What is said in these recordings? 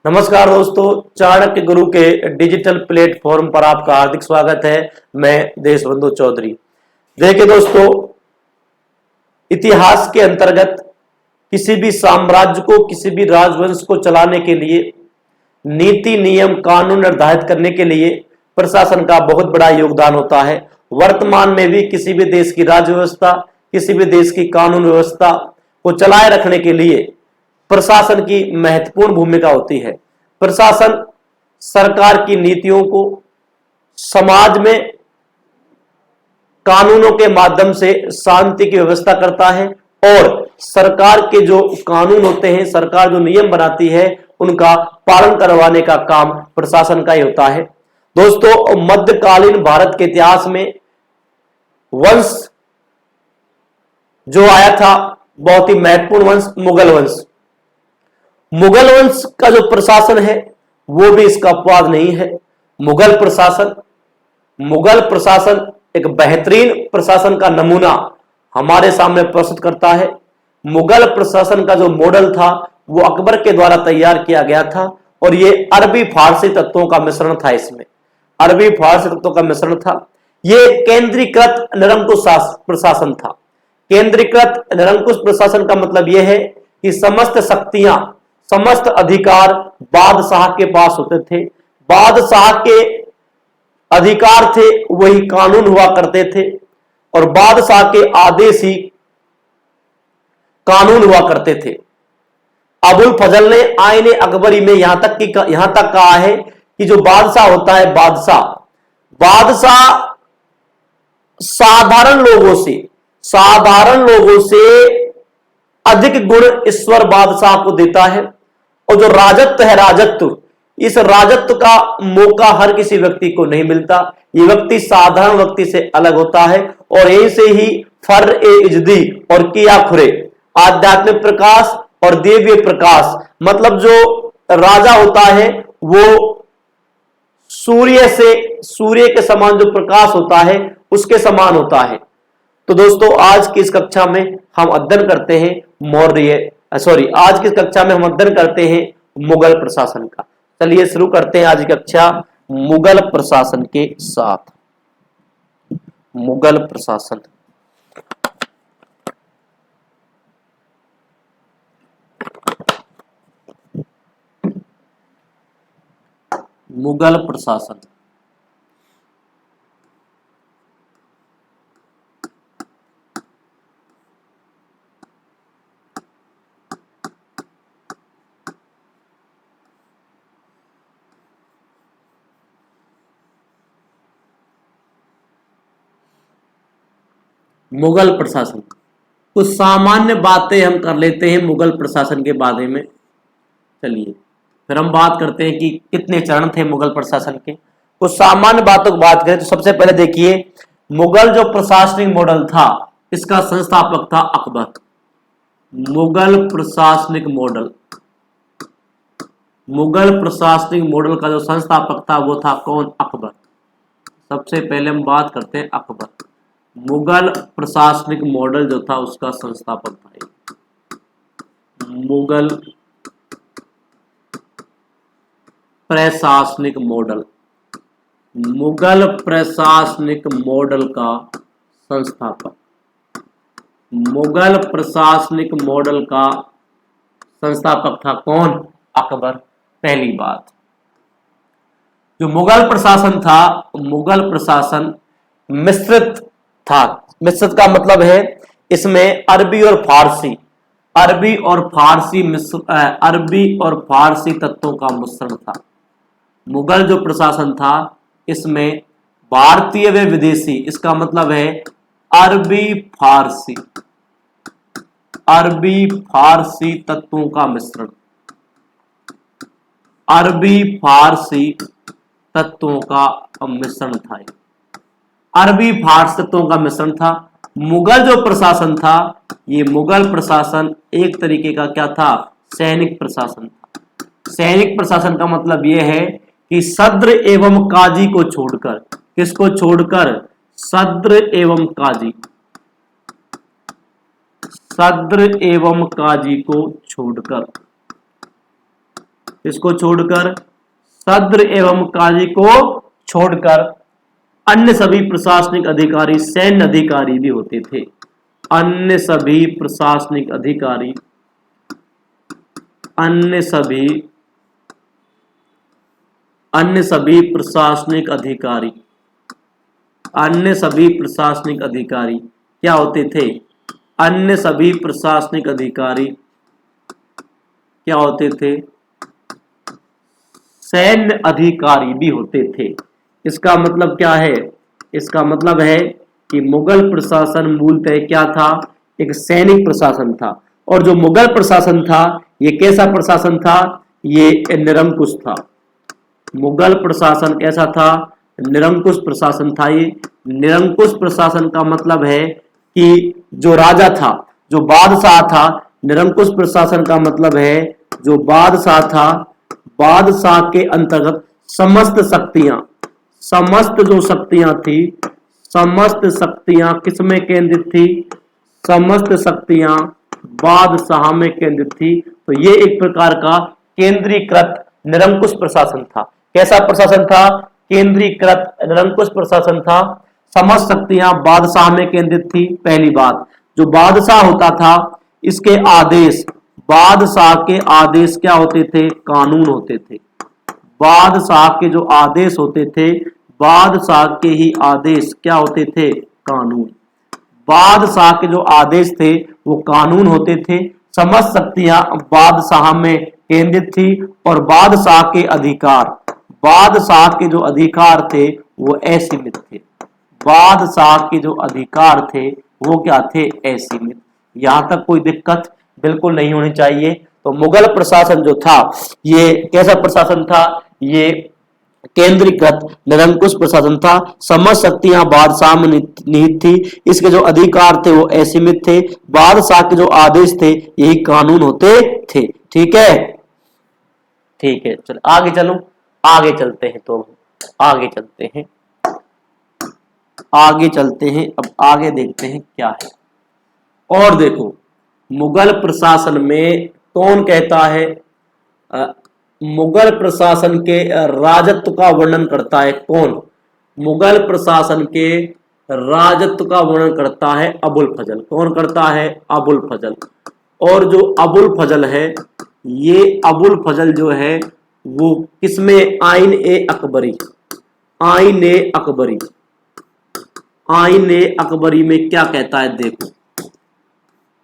नमस्कार दोस्तों, चाणक्य गुरु के डिजिटल प्लेटफॉर्म पर आपका हार्दिक स्वागत है। मैं देशबंधु चौधरी। देखिए दोस्तों, इतिहास के अंतर्गत किसी भी साम्राज्य को, किसी भी राजवंश को चलाने के लिए, नीति नियम कानून निर्धारित करने के लिए प्रशासन का बहुत बड़ा योगदान होता है। वर्तमान में भी किसी भी देश की राज्य व्यवस्था, किसी भी देश की कानून व्यवस्था को चलाए रखने के लिए प्रशासन की महत्वपूर्ण भूमिका होती है। प्रशासन सरकार की नीतियों को समाज में कानूनों के माध्यम से शांति की व्यवस्था करता है और सरकार के जो कानून होते हैं, सरकार जो नियम बनाती है, उनका पालन करवाने का काम प्रशासन का ही होता है। दोस्तों, मध्यकालीन भारत के इतिहास में वंश जो आया था, बहुत ही महत्वपूर्ण वंश मुगल वंश। मुगल वंश का जो प्रशासन है वो भी इसका अपवाद नहीं है। मुगल प्रशासन एक बेहतरीन प्रशासन का नमूना हमारे सामने प्रस्तुत करता है। मुगल प्रशासन का जो मॉडल था वो अकबर के द्वारा तैयार किया गया था और ये अरबी फारसी तत्वों का मिश्रण था। इसमें अरबी फारसी तत्वों का मिश्रण था। ये केंद्रीकृत निरंकुश प्रशासन था। केंद्रीकृत निरंकुश प्रशासन का मतलब यह है कि समस्त शक्तियां, समस्त अधिकार बादशाह के पास होते थे। बादशाह के अधिकार थे वही कानून हुआ करते थे और बादशाह के आदेश ही कानून हुआ करते थे। अबुल फजल ने आईने अकबरी में यहां तक कहा है कि जो बादशाह होता है, बादशाह साधारण लोगों से अधिक गुण ईश्वर बादशाह को देता है और जो राजत्व है, इस राजत्व का मौका हर किसी व्यक्ति को नहीं मिलता। ये व्यक्ति साधारण व्यक्ति से अलग होता है और यहीं से ही फर ए इजदी और किया खुरे, आध्यात्मिक प्रकाश और दिव्य प्रकाश, मतलब जो राजा होता है वो सूर्य के समान जो प्रकाश होता है उसके समान होता है। तो दोस्तों, आज की इस कक्षा में हम अध्ययन करते हैं मुगल प्रशासन का। चलिए शुरू करते हैं आज की कक्षा मुगल प्रशासन के साथ। मुगल प्रशासन, मुगल प्रशासन मुगल प्रशासन, कुछ सामान्य बातें हम कर लेते हैं मुगल प्रशासन के बारे में। चलिए फिर हम बात करते हैं कि कितने चरण थे मुगल प्रशासन के। कुछ सामान्य बातों की बात करें तो सबसे पहले देखिए, मुगल जो प्रशासनिक मॉडल था इसका संस्थापक था अकबर। मुगल प्रशासनिक मॉडल का जो संस्थापक था वो था कौन? अकबर। सबसे पहले हम बात करते हैं अकबर। मुगल प्रशासनिक मॉडल जो था उसका संस्थापक था मुगल प्रशासनिक मॉडल का संस्थापक। मुगल प्रशासनिक मॉडल का संस्थापक था कौन? अकबर। पहली बात, जो मुगल प्रशासन था, मुगल प्रशासन मिश्रित था। मिश्रित का मतलब है इसमें अरबी और फारसी तत्वों का मिश्रण था। मुगल जो प्रशासन था इसमें भारतीय व विदेशी, इसका मतलब है अरबी फारसी तत्वों का मिश्रण। अरबी फारसी तत्वों का मिश्रण था। अरबी फारसी तत्वों का मिश्रण था। मुगल जो प्रशासन था, ये मुगल प्रशासन एक तरीके का क्या था? सैनिक प्रशासन था। सैनिक प्रशासन का मतलब यह है कि सद्र एवं काजी को छोड़कर, किसको छोड़कर? सद्र एवं काजी को छोड़कर इसको छोड़कर, सद्र एवं काजी को छोड़कर अन्य सभी प्रशासनिक अधिकारी सैन्य अधिकारी भी होते थे। अन्य सभी प्रशासनिक अधिकारी, अन्य सभी प्रशासनिक अधिकारी, अन्य सभी प्रशासनिक अधिकारी क्या होते थे? अन्य सभी प्रशासनिक अधिकारी क्या होते थे? सैन्य अधिकारी भी होते थे। इसका मतलब क्या है? इसका मतलब है कि मुगल प्रशासन मूलतः क्या था? एक सैनिक प्रशासन था। और जो मुगल प्रशासन था ये कैसा प्रशासन था? ये निरंकुश था। मुगल प्रशासन कैसा था? निरंकुश प्रशासन था। ये निरंकुश प्रशासन का मतलब है कि जो राजा था, जो बादशाह था, निरंकुश प्रशासन का मतलब है जो बादशाह था, बादशाह के अंतर्गत समस्त शक्तियां, समस्त जो शक्तियां थी, समस्त शक्तियां किसमें केंद्रित थी? समस्त शक्तियां बादशाह में केंद्रित थी। तो ये एक प्रकार का केंद्रीकृत निरंकुश प्रशासन था। कैसा प्रशासन था? केंद्रीकृत निरंकुश प्रशासन था। समस्त शक्तियां बादशाह में केंद्रित थी। पहली बात, जो बादशाह होता था इसके आदेश, बादशाह के आदेश क्या होते थे? कानून होते थे। बादशाह के जो आदेश होते थे, बादशाह के ही आदेश क्या होते थे? कानून। बादशाह के जो आदेश थे वो कानून होते थे। समस्त शक्तियां बादशाह में केंद्रित थी और बादशाह के अधिकार, बादशाह के जो अधिकार थे वो असीमित थे। बादशाह के जो अधिकार थे वो क्या थे? असीमित। यहां तक कोई दिक्कत बिल्कुल नहीं होनी चाहिए। तो मुगल प्रशासन जो था ये कैसा प्रशासन था? ये केंद्रीकृत निरंकुश प्रशासन था। समस्त शक्तियां बादशाह में निहित थी। इसके जो अधिकार थे वो असीमित थे। बादशाह के जो आदेश थे यही कानून होते थे। ठीक है, ठीक है। चलो आगे चलो, आगे चलते हैं। तो आगे चलते हैं, आगे चलते हैं। अब आगे देखते हैं क्या है। और देखो, मुगल प्रशासन में कौन कहता है? मुगल प्रशासन के राजत्व का वर्णन करता है कौन? मुगल प्रशासन के राजत्व का वर्णन करता है अबुल फजल। कौन करता है? अबुल फजल। और जो अबुल फजल है, ये अबुल फजल जो है वो किसमें? आइन ए अकबरी, आइन ए अकबरी, आइन ए अकबरी में क्या कहता है? देखो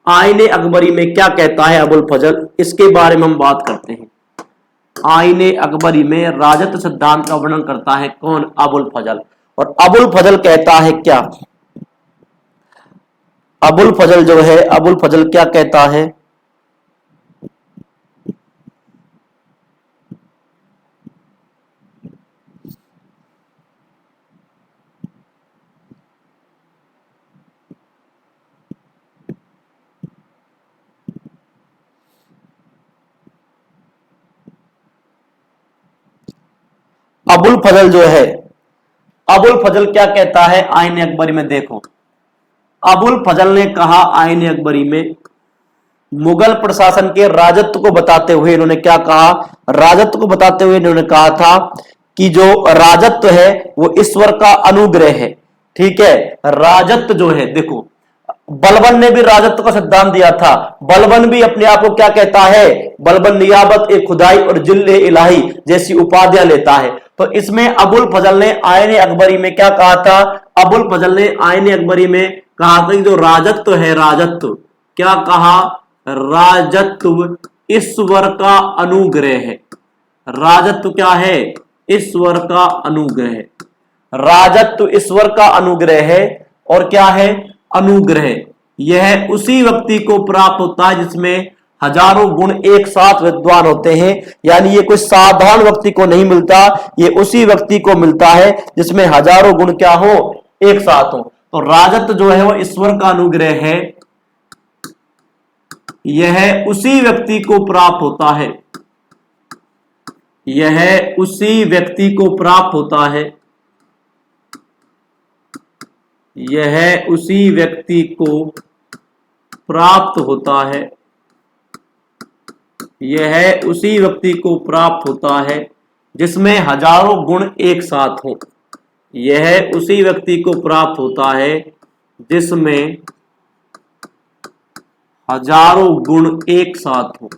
आइन ए अकबरी में क्या कहता है अबुल फजल, इसके बारे में हम बात करते हैं। आइन ए अकबरी में राजत्व सिद्धांत का वर्णन करता है कौन? अबुल फजल। और अबुल फजल कहता है क्या? अबुल फजल जो है, अबुल फजल क्या कहता है? अबुल फजल जो है, अबुल फजल क्या कहता है आइन अकबरी में? देखो अबुल फजल ने कहा आइन अकबरी में, मुगल प्रशासन के राजत्व को बताते हुए इन्होंने क्या कहा? राजत्व को बताते हुए इन्होंने कहा था कि जो राजत्व है वो ईश्वर का अनुग्रह है। ठीक है, राजत्व जो है, देखो बलबन ने भी राजत्व का सिद्धांत दिया था। बलबन भी अपने आप को क्या कहता है? बलबन नियाबत ए खुदाई और जिल्ले इलाही जैसी उपाधियां लेता है। तो इसमें अबुल फजल ने आइन अकबरी में क्या कहा था? अबुल फजल ने आइन अकबरी में कहा था कि जो राजत्व है, राजत्व क्या कहा? राजत्व ईश्वर का अनुग्रह है। राजत्व क्या है? ईश्वर का अनुग्रह। राजत्व ईश्वर का अनुग्रह है। और क्या है? अनुग्रह। यह उसी व्यक्ति को प्राप्त होता है जिसमें हजारों गुण एक साथ विद्वान होते हैं। यानी ये कोई साधारण व्यक्ति को नहीं मिलता, ये उसी व्यक्ति को मिलता है जिसमें हजारों गुण क्या हो? एक साथ हो। तो राजत्व जो है वो ईश्वर का अनुग्रह है। यह उसी व्यक्ति को प्राप्त होता है, यह उसी व्यक्ति को प्राप्त होता है, यह उसी व्यक्ति को प्राप्त होता है यह उसी व्यक्ति को प्राप्त होता है जिसमें हजारों गुण एक साथ हो। यह उसी व्यक्ति को प्राप्त होता है जिसमें हजारों गुण एक साथ हो।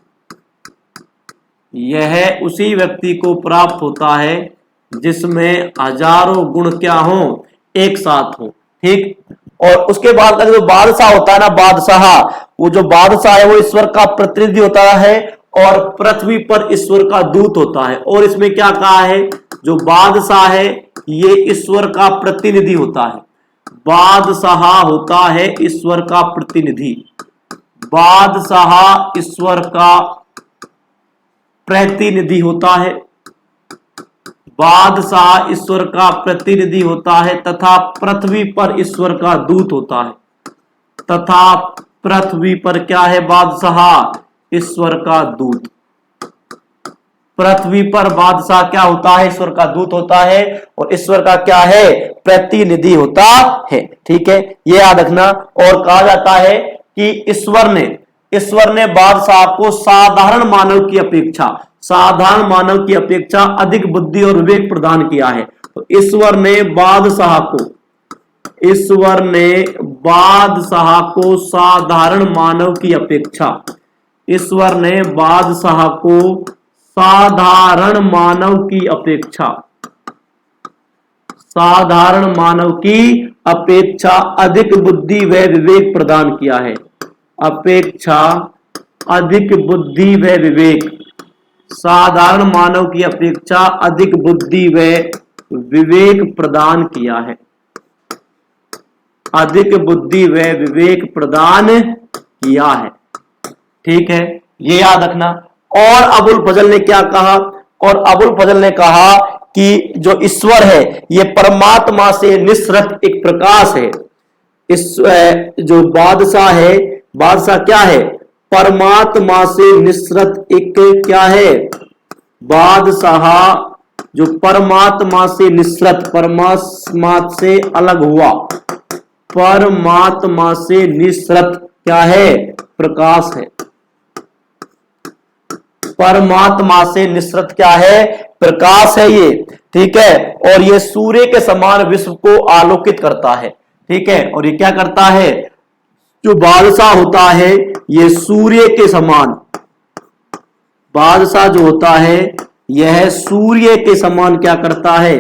यह उसी व्यक्ति को प्राप्त होता है जिसमें हजारों गुण क्या हो, एक साथ हो। ठीक। और उसके बाद का जो बादशाह होता है ना, बादशाह, वो जो बादशाह है वो ईश्वर का प्रतिनिधि होता है और पृथ्वी पर ईश्वर का दूत होता है। और इसमें क्या कहा है, जो बादशाह है ये ईश्वर का प्रतिनिधि होता है। बादशाह होता है ईश्वर का प्रतिनिधि। बादशाह ईश्वर का प्रतिनिधि होता है। बादशाह ईश्वर का प्रतिनिधि होता है तथा पृथ्वी पर ईश्वर का दूत होता है। तथा पृथ्वी पर क्या है, बादशाह ईश्वर का दूत। पृथ्वी पर बादशाह क्या होता है, ईश्वर का दूत होता है और ईश्वर का क्या है, प्रतिनिधि होता है। ठीक है, ये याद रखना। और कहा जाता है कि ईश्वर ने बादशाह को साधारण मानव की अपेक्षा अधिक बुद्धि और विवेक प्रदान किया है। तो ईश्वर ने बादशाह को साधारण मानव की अपेक्षा, ईश्वर ने बादशाह को साधारण मानव की अपेक्षा अधिक बुद्धि व विवेक प्रदान किया है। अपेक्षा अधिक बुद्धि व विवेक, साधारण मानव की अपेक्षा अधिक बुद्धि व विवेक प्रदान किया है। अधिक बुद्धि व विवेक प्रदान किया है। ठीक है, ये याद रखना। और अबुल फजल ने क्या कहा, और अबुल फजल ने कहा कि जो ईश्वर है ये परमात्मा से निसृत एक प्रकाश है। इस जो बादशाह है, बादशाह क्या है, परमात्मा से निसृत एक क्या है, बादशाह जो परमात्मा से निसृत, परमात्मा से अलग हुआ, परमात्मा से निसृत क्या है, प्रकाश है। परमात्मा से निसृत क्या है, प्रकाश है ये। ठीक है, और ये सूर्य के समान विश्व को आलोकित करता है। ठीक है, और ये क्या करता है, जो बादशाह होता है ये सूर्य के समान, बादशाह जो होता है यह सूर्य के समान क्या करता है,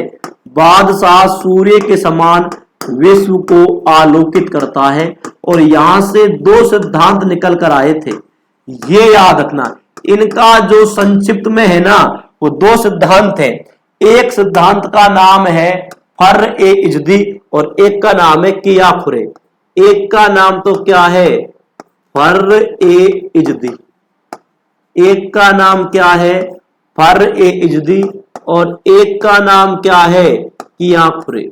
बादशाह सूर्य के समान विश्व को आलोकित करता है। और यहां से दो सिद्धांत निकल कर आए थे, ये याद रखना। इनका जो संक्षिप्त में है ना वो दो सिद्धांत है। एक सिद्धांत का नाम है फर्र-ए-इजदी और एक का नाम है कियाकुरे। एक का नाम तो क्या है, फर्र-ए-इजदी, एक का नाम क्या है, फर्र-ए-इजदी, और एक का नाम क्या है, कियाकुरे।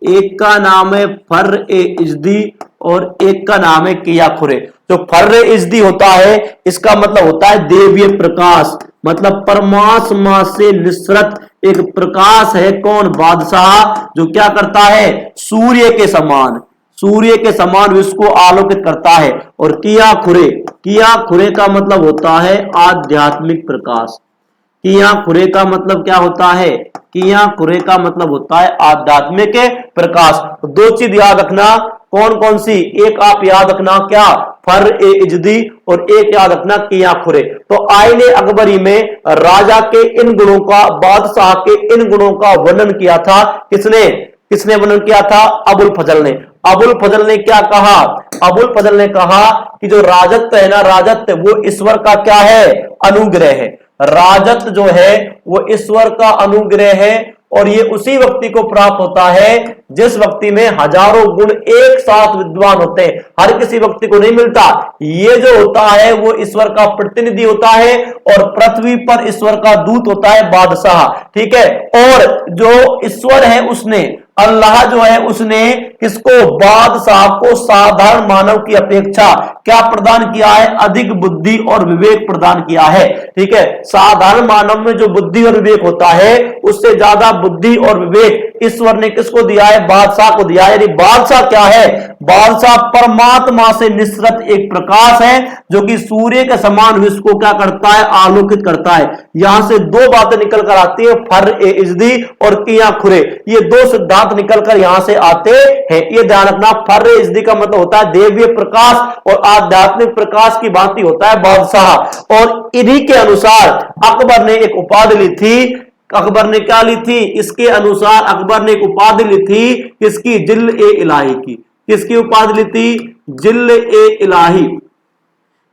एक का नाम है फर्र-ए-इजदी और एक का नाम है कियाकुरे। जो फर्र-ए-इजदी होता है इसका मतलब होता है देवीय प्रकाश, मतलब परमात्मा से निसृत एक प्रकाश है। कौन, बादशाह, जो क्या करता है, सूर्य के समान विश्व को आलोकित करता है। और कियाकुरे का मतलब होता है आध्यात्मिक प्रकाश। कियाकुरे का मतलब क्या होता है, कियाकुरे का मतलब होता है आध्यात्मिक प्रकाश। दो चीज याद रखना, कौन कौन सी, एक आप याद रखना क्या, फर्र-ए-इजदी, और एक याद रखना कियाकुरे। तो आईने अकबरी में राजा के इन गुणों का, बादशाह के इन गुणों का वर्णन किया था। किसने वर्णन किया था, अबुल फजल ने। अबुल फजल ने क्या कहा, अबुल फजल ने कहा कि जो राजत्व है ना, राजत्व वो ईश्वर का क्या है, अनुग्रह है। राजत्व जो है वो ईश्वर का अनुग्रह है और ये उसी व्यक्ति को प्राप्त होता है जिस व्यक्ति में हजारों गुण एक साथ विद्वान होते हैं। हर किसी व्यक्ति को नहीं मिलता। ये जो होता है वो ईश्वर का प्रतिनिधि होता है और पृथ्वी पर ईश्वर का दूत होता है बादशाह। ठीक है, और जो ईश्वर है उसने अल्लाह जो है उसने किसको, बादशाह को साधारण मानव की अपेक्षा क्या प्रदान किया है, अधिक बुद्धि और विवेक प्रदान किया है। ठीक है, साधारण मानव में जो बुद्धि और विवेक होता है उससे ज्यादा बुद्धि और विवेक ईश्वर ने किसको दिया है, बादशाह को दिया है। यानी बादशाह क्या है, बादशाह परमात्मा से निसृत एक प्रकाश है जो कि सूर्य के समान विश्व को क्या करता है, आलोकित करता है। यहां से दो बातें निकल कर आती है, फर ए इजदी और किया खुरे, ये दो सिद्धांत निकलकर यहां से आते हैं। ये ध्यान रखना, फर ए इजदी का मतलब होता है देवीय प्रकाश और आध्यात्मिक प्रकाश की भांति होता है बादशाह। और इन्हीं के अनुसार अकबर ने एक उपाधि ली थी। अकबर ने क्या ली थी, इसके अनुसार अकबर ने एक उपाधि ली थी किसकी, जिल ए इलाही की। किसकी उपाधि ली थी, जिल ए इलाही।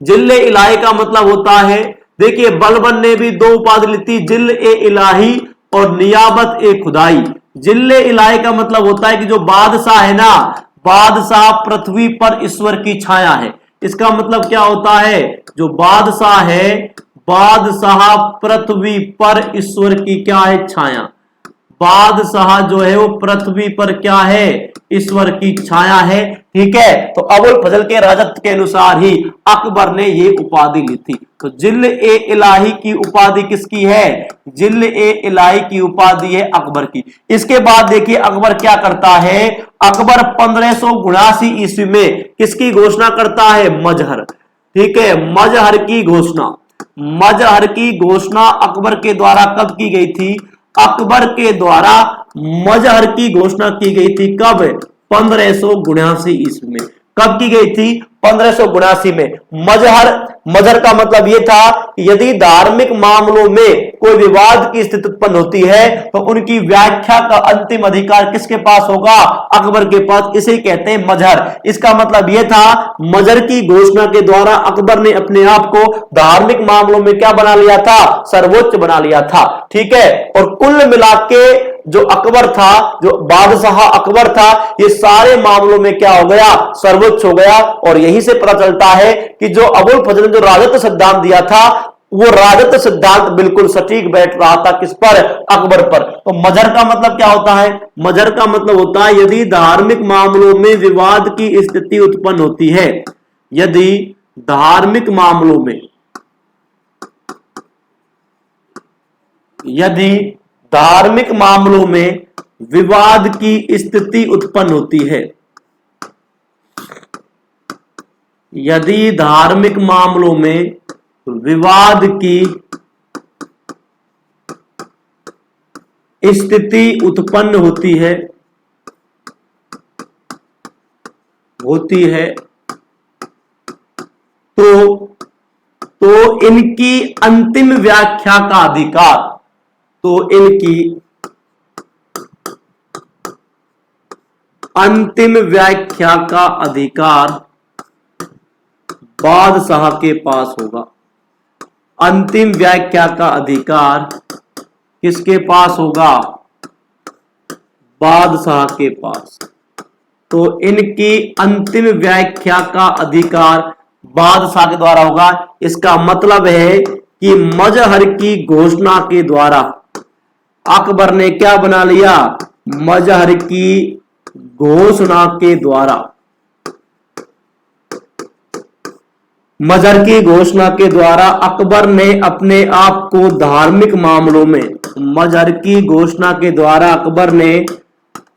जिल ए इलाही का मतलब होता है, देखिए बलबन ने भी दो उपाधि ली थी, जिल ए इलाही और नियाबत ए खुदाई। जिल ए इलाही का मतलब होता है कि जो बादशाह है ना, बादशाह पृथ्वी पर ईश्वर की छाया है। इसका मतलब क्या होता है, जो बादशाह है, बादशाह पृथ्वी पर ईश्वर की क्या है, छाया। बादशाह जो है वो पृथ्वी पर क्या है, ईश्वर की छाया है। ठीक है, तो अबुल फजल के राजत्व के अनुसार ही अकबर ने ये उपाधि ली थी। तो जिल ए इलाही की उपाधि किसकी है, जिल ए इलाही की उपाधि है अकबर की। इसके बाद देखिए अकबर क्या करता है, अकबर 1579 ईस्वी में किसकी घोषणा करता है, मजहर। ठीक है, मजहर की घोषणा। मजहर की घोषणा अकबर के द्वारा कब की गई थी, अकबर के द्वारा मजहर की घोषणा की गई थी कब, 1579 ईस्वी में। कब की गई थी, 1579 में। मजहर का मतलब यह था कि यदि धार्मिक मामलों में कोई विवाद की स्थिति उत्पन्न होती है तो उनकी व्याख्या का अंतिम अधिकार किसके पास होगा, अकबर के पास। इसे कहते हैं मजहर। इसका मतलब यह था, मजहर की घोषणा के द्वारा अकबर ने अपने आप को धार्मिक मामलों में क्या बना लिया था, सर्वोच्च बना लिया था। ठीक है, और कुल मिलाके जो अकबर था, जो बादशाह अकबर था, ये सारे मामलों में क्या हो गया, सर्वोच्च हो गया। और यहीं से पता चलता है कि जो अबुल फजल ने जो राजत्व सिद्धांत दिया था, वो राजत्व सिद्धांत बिल्कुल सटीक बैठ रहा था किस पर, अकबर पर। तो मजहर का मतलब क्या होता है, मजहर का मतलब होता है यदि धार्मिक मामलों में विवाद की स्थिति उत्पन्न होती है, यदि धार्मिक मामलों में, यदि धार्मिक मामलों में विवाद की स्थिति उत्पन्न होती है, यदि धार्मिक मामलों में विवाद की स्थिति उत्पन्न होती है तो इनकी अंतिम व्याख्या का अधिकार, तो इनकी अंतिम व्याख्या का अधिकार बादशाह के पास होगा। अंतिम व्याख्या का अधिकार किसके पास होगा, बादशाह के पास। तो इनकी अंतिम व्याख्या का अधिकार बादशाह के द्वारा होगा। इसका मतलब है कि मजहर की घोषणा के द्वारा अकबर ने क्या बना लिया, मजहर की घोषणा के द्वारा, मजहर की घोषणा के द्वारा अकबर ने अपने आप को धार्मिक मामलों में, मजहर की घोषणा के द्वारा अकबर ने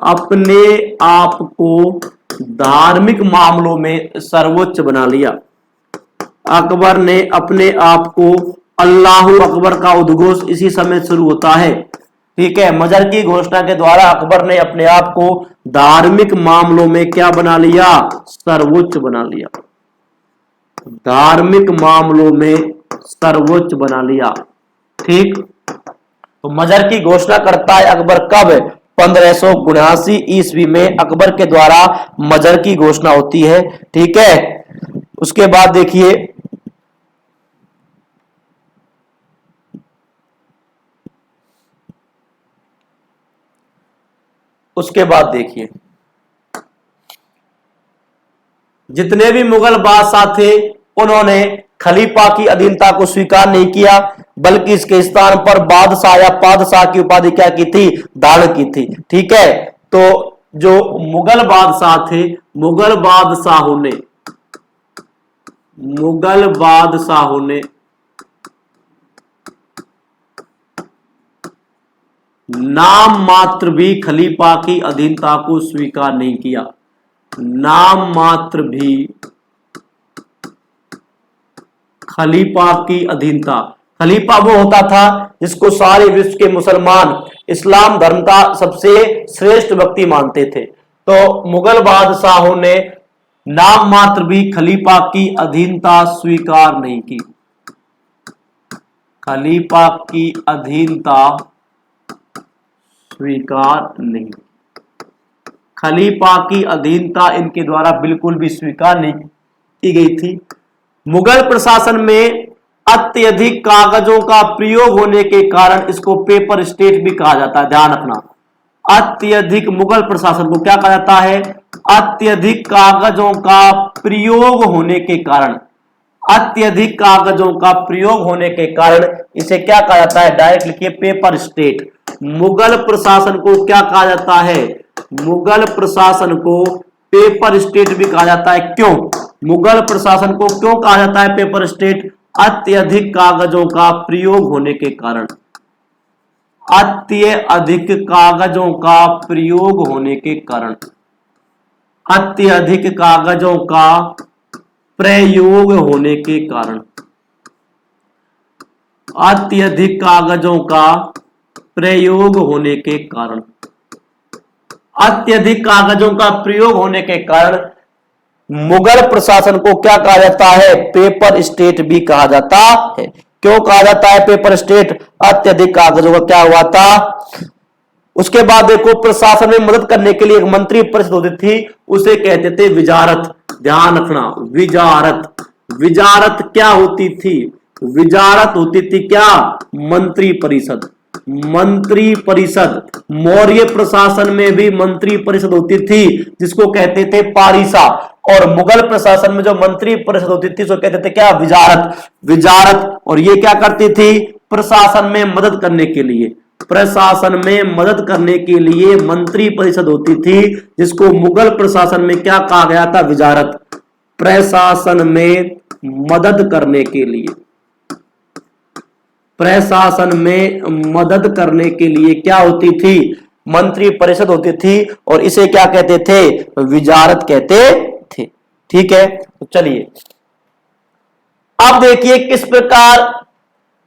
अपने आप को धार्मिक मामलों में सर्वोच्च बना लिया। अकबर ने अपने आप को, अल्लाहु अकबर का उद्घोष इसी समय शुरू होता है। ठीक है, मजहर की घोषणा के द्वारा अकबर ने अपने आप को धार्मिक मामलों में क्या बना लिया, सर्वोच्च बना लिया। धार्मिक मामलों में सर्वोच्च बना लिया। ठीक, तो मजहर की घोषणा करता है अकबर कब, 1579 ईस्वी में अकबर के द्वारा मजहर की घोषणा होती है। ठीक है, उसके बाद देखिए जितने भी मुगल बादशाह थे उन्होंने खलीफा की अधीनता को स्वीकार नहीं किया, बल्कि इसके स्थान पर बादशाह या पादशाह की उपाधि क्या की थी, धारण की थी। ठीक है, तो जो मुगल बादशाह थे, मुगल बादशाहों ने नाम मात्र भी खलीफा की अधीनता को स्वीकार नहीं किया। नाम मात्र भी खलीफा की अधीनता, खलीफा वो होता था जिसको सारे विश्व के मुसलमान इस्लाम धर्म का सबसे श्रेष्ठ व्यक्ति मानते थे। तो मुगल बादशाहों ने नाम मात्र भी खलीफा की अधीनता स्वीकार नहीं की। खलीफा की अधीनता स्वीकार नहीं, खलीफा की अधीनता इनके द्वारा बिल्कुल भी स्वीकार नहीं की गई थी। मुगल प्रशासन में अत्यधिक कागजों का प्रयोग होने के कारण इसको पेपर स्टेट भी कहा जाता है। ध्यान रखना, अत्यधिक, मुगल प्रशासन को क्या कहा जाता है? अत्यधिक कागजों का प्रयोग होने के कारण, अत्यधिक कागजों का प्रयोग होने के कारण इसे क्या कहा जाता है? डायरेक्ट लिखिए, पेपर स्टेट। मुगल प्रशासन को क्या कहा जाता है? मुगल प्रशासन को पेपर स्टेट भी कहा जाता है। क्यों? मुगल प्रशासन को क्यों कहा जाता है पेपर स्टेट? अत्यधिक कागजों का प्रयोग होने के कारण, अत्यधिक कागजों का प्रयोग होने के कारण, अत्यधिक कागजों का प्रयोग होने के कारण, अत्यधिक कागजों का प्रयोग होने के कारण, अत्यधिक कागजों का प्रयोग होने के कारण मुगल प्रशासन को क्या कहा जाता है? पेपर स्टेट भी कहा जाता है। क्यों कहा जाता है पेपर स्टेट? अत्यधिक कागजों का क्या हुआ था? उसके बाद देखो, प्रशासन में मदद करने के लिए एक मंत्री परिषद होती थी, उसे कहते थे विजारत। ध्यान रखना, विजारत। विजारत क्या होती थी? विजारत होती थी क्या? मंत्री परिषद। मंत्री परिषद, मौर्य प्रशासन में भी मंत्री परिषद होती थी जिसको कहते थे पारिसा, और मुगल प्रशासन में जो मंत्री परिषद होती थी उसको कहते थे क्या? विजारत। विजारत, और ये क्या करती थी? प्रशासन में मदद करने के लिए, प्रशासन में मदद करने के लिए मंत्री परिषद होती थी जिसको मुगल प्रशासन में क्या कहा गया था? विजारत। प्रशासन में मदद करने के लिए, प्रशासन में मदद करने के लिए क्या होती थी? मंत्री परिषद होती थी, और इसे क्या कहते थे? विजारत कहते थे। ठीक है, तो चलिए अब देखिए किस प्रकार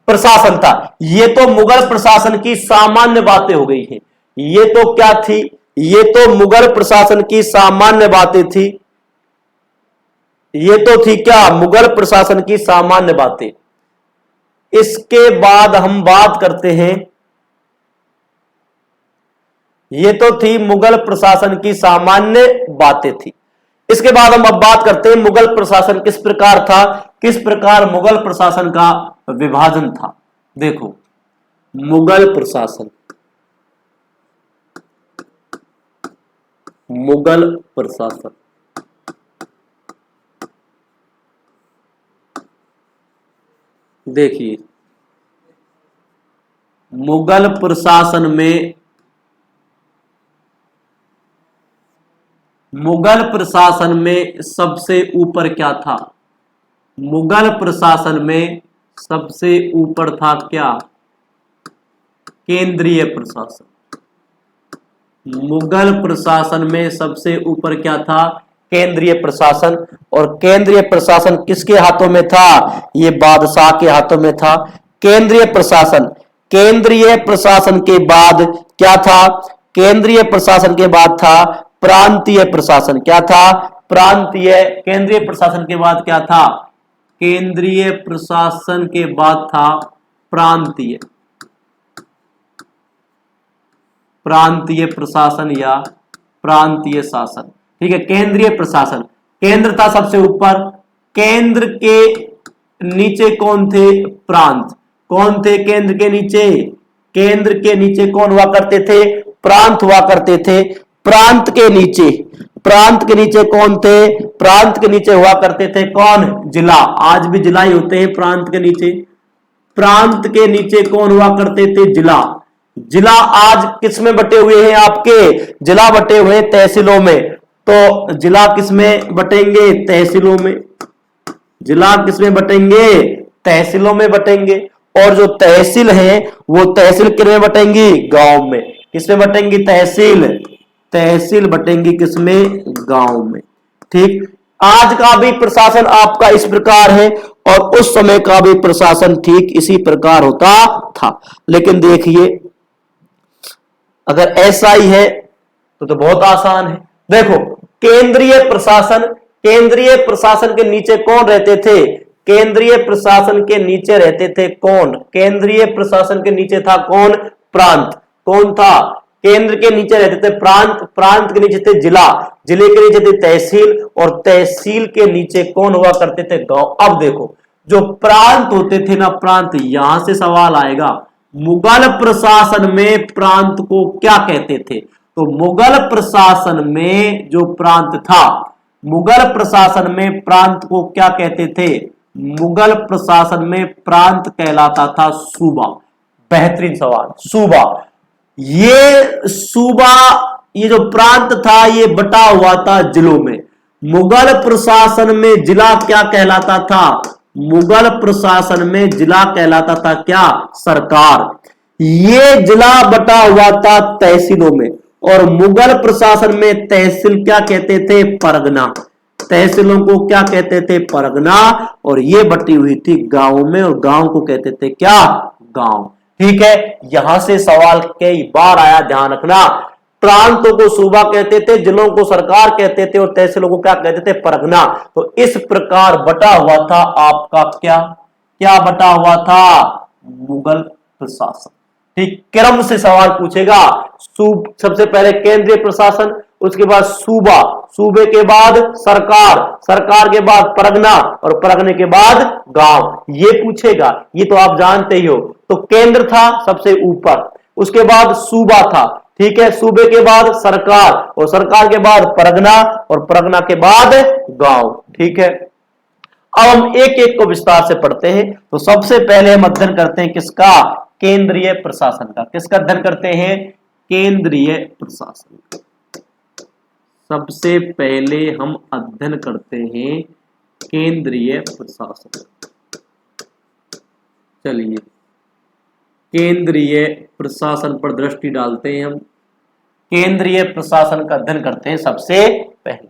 प्रशासन था। ये तो मुगल प्रशासन की सामान्य बातें हो गई हैं। ये तो क्या थी? ये तो मुगल प्रशासन की सामान्य बातें थी। ये तो थी क्या? मुगल प्रशासन की सामान्य बातें। इसके बाद हम बात करते हैं, ये तो थी मुगल प्रशासन की सामान्य बातें थी। इसके बाद हम अब बात करते हैं मुगल प्रशासन किस प्रकार था, किस प्रकार मुगल प्रशासन का विभाजन था। देखो, मुगल प्रशासन, मुगल प्रशासन, देखिए मुगल प्रशासन में, मुगल प्रशासन में सबसे ऊपर क्या था? मुगल प्रशासन में सबसे ऊपर था क्या? केंद्रीय प्रशासन। मुगल प्रशासन में सबसे ऊपर क्या था? केंद्रीय प्रशासन। और केंद्रीय प्रशासन किसके हाथों में था? ये बादशाह के हाथों में था। केंद्रीय प्रशासन, केंद्रीय प्रशासन के बाद क्या था? केंद्रीय प्रशासन के बाद था प्रांतीय प्रशासन। क्या था? प्रांतीय। केंद्रीय प्रशासन के बाद क्या था? केंद्रीय प्रशासन के बाद था प्रांतीय, प्रांतीय प्रशासन या प्रांतीय शासन। ठीक है, केंद्रीय प्रशासन, केंद्र था सबसे ऊपर, केंद्र के नीचे कौन थे? प्रांत। कौन थे केंद्र के नीचे? केंद्र के नीचे कौन हुआ करते थे? प्रांत हुआ करते थे। प्रांत के नीचे, प्रांत के नीचे कौन थे? प्रांत के नीचे हुआ करते थे कौन? जिला। आज भी जिला ही होते हैं प्रांत के नीचे। प्रांत के नीचे कौन हुआ करते थे? जिला। जिला आज किस में बटे हुए हैं? आपके जिला बटे हुए हैं तहसीलों में। तो जिला किस में बटेंगे? तहसीलों में। जिला किस में बटेंगे? तहसीलों में बटेंगे। और जो तहसील है वो तहसील किस में बटेंगी? गांव में। किसमें बटेंगी? तहसील। तहसील बटेंगी किसमें? गांव में। ठीक। आज का भी प्रशासन आपका इस प्रकार है और उस समय का भी प्रशासन ठीक इसी प्रकार होता था। लेकिन देखिए अगर ऐसा ही है तो बहुत आसान है। देखो केंद्रीय प्रशासन, केंद्रीय प्रशासन के नीचे कौन रहते थे? केंद्रीय प्रशासन के नीचे रहते थे कौन? केंद्रीय प्रशासन के नीचे था कौन? प्रांत। कौन था? केंद्र के नीचे रहते थे प्रांत, प्रांत के नीचे थे जिला, जिले के नीचे थे तहसील और तहसील के नीचे कौन हुआ करते थे? गांव। अब देखो जो प्रांत होते थे ना, प्रांत, यहां से सवाल आएगा मुगल प्रशासन में प्रांत को क्या कहते थे? तो मुगल प्रशासन में जो प्रांत था, मुगल प्रशासन में प्रांत को क्या कहते थे? मुगल प्रशासन में प्रांत कहलाता था सूबा। बेहतरीन सवाल, सूबा। ये सूबा, ये जो प्रांत था ये बटा हुआ था जिलों में। मुगल प्रशासन में जिला क्या कहलाता था? मुगल प्रशासन में जिला कहलाता था क्या? सरकार। ये जिला बटा हुआ था तहसीलों में और मुगल प्रशासन में तहसील क्या कहते थे? परगना। तहसीलों को क्या कहते थे? परगना। और ये बटी हुई थी गांव में और गांव को कहते थे क्या? गांव। ठीक है, यहां से सवाल कई बार आया, ध्यान रखना। प्रांतों को सूबा कहते थे, जिलों को सरकार कहते थे और तहसीलों को क्या कहते थे? परगना। तो इस प्रकार बटा हुआ था आपका क्या? क्या बटा हुआ था? मुगल प्रशासन। ठीक, क्रम से सवाल पूछेगा। सबसे पहले केंद्रीय प्रशासन, उसके बाद सूबा, सूबे के बाद सरकार, सरकार के बाद परगना और परगने के बाद गांव। ये पूछेगा, ये तो आप जानते ही हो। तो केंद्र था सबसे ऊपर, उसके बाद सूबा था, ठीक है, सूबे के बाद सरकार और सरकार के बाद परगना और परगना के बाद गांव। ठीक है, अब हम एक एक को विस्तार से पढ़ते हैं। तो सबसे पहले हम अध्ययन करते हैं किसका? केंद्रीय प्रशासन का। किसका अध्ययन करते हैं? केंद्रीय प्रशासन। सबसे पहले हम अध्ययन करते हैं केंद्रीय प्रशासन। चलिए केंद्रीय प्रशासन पर दृष्टि डालते हैं हम। केंद्रीय प्रशासन का अध्ययन करते हैं सबसे पहले।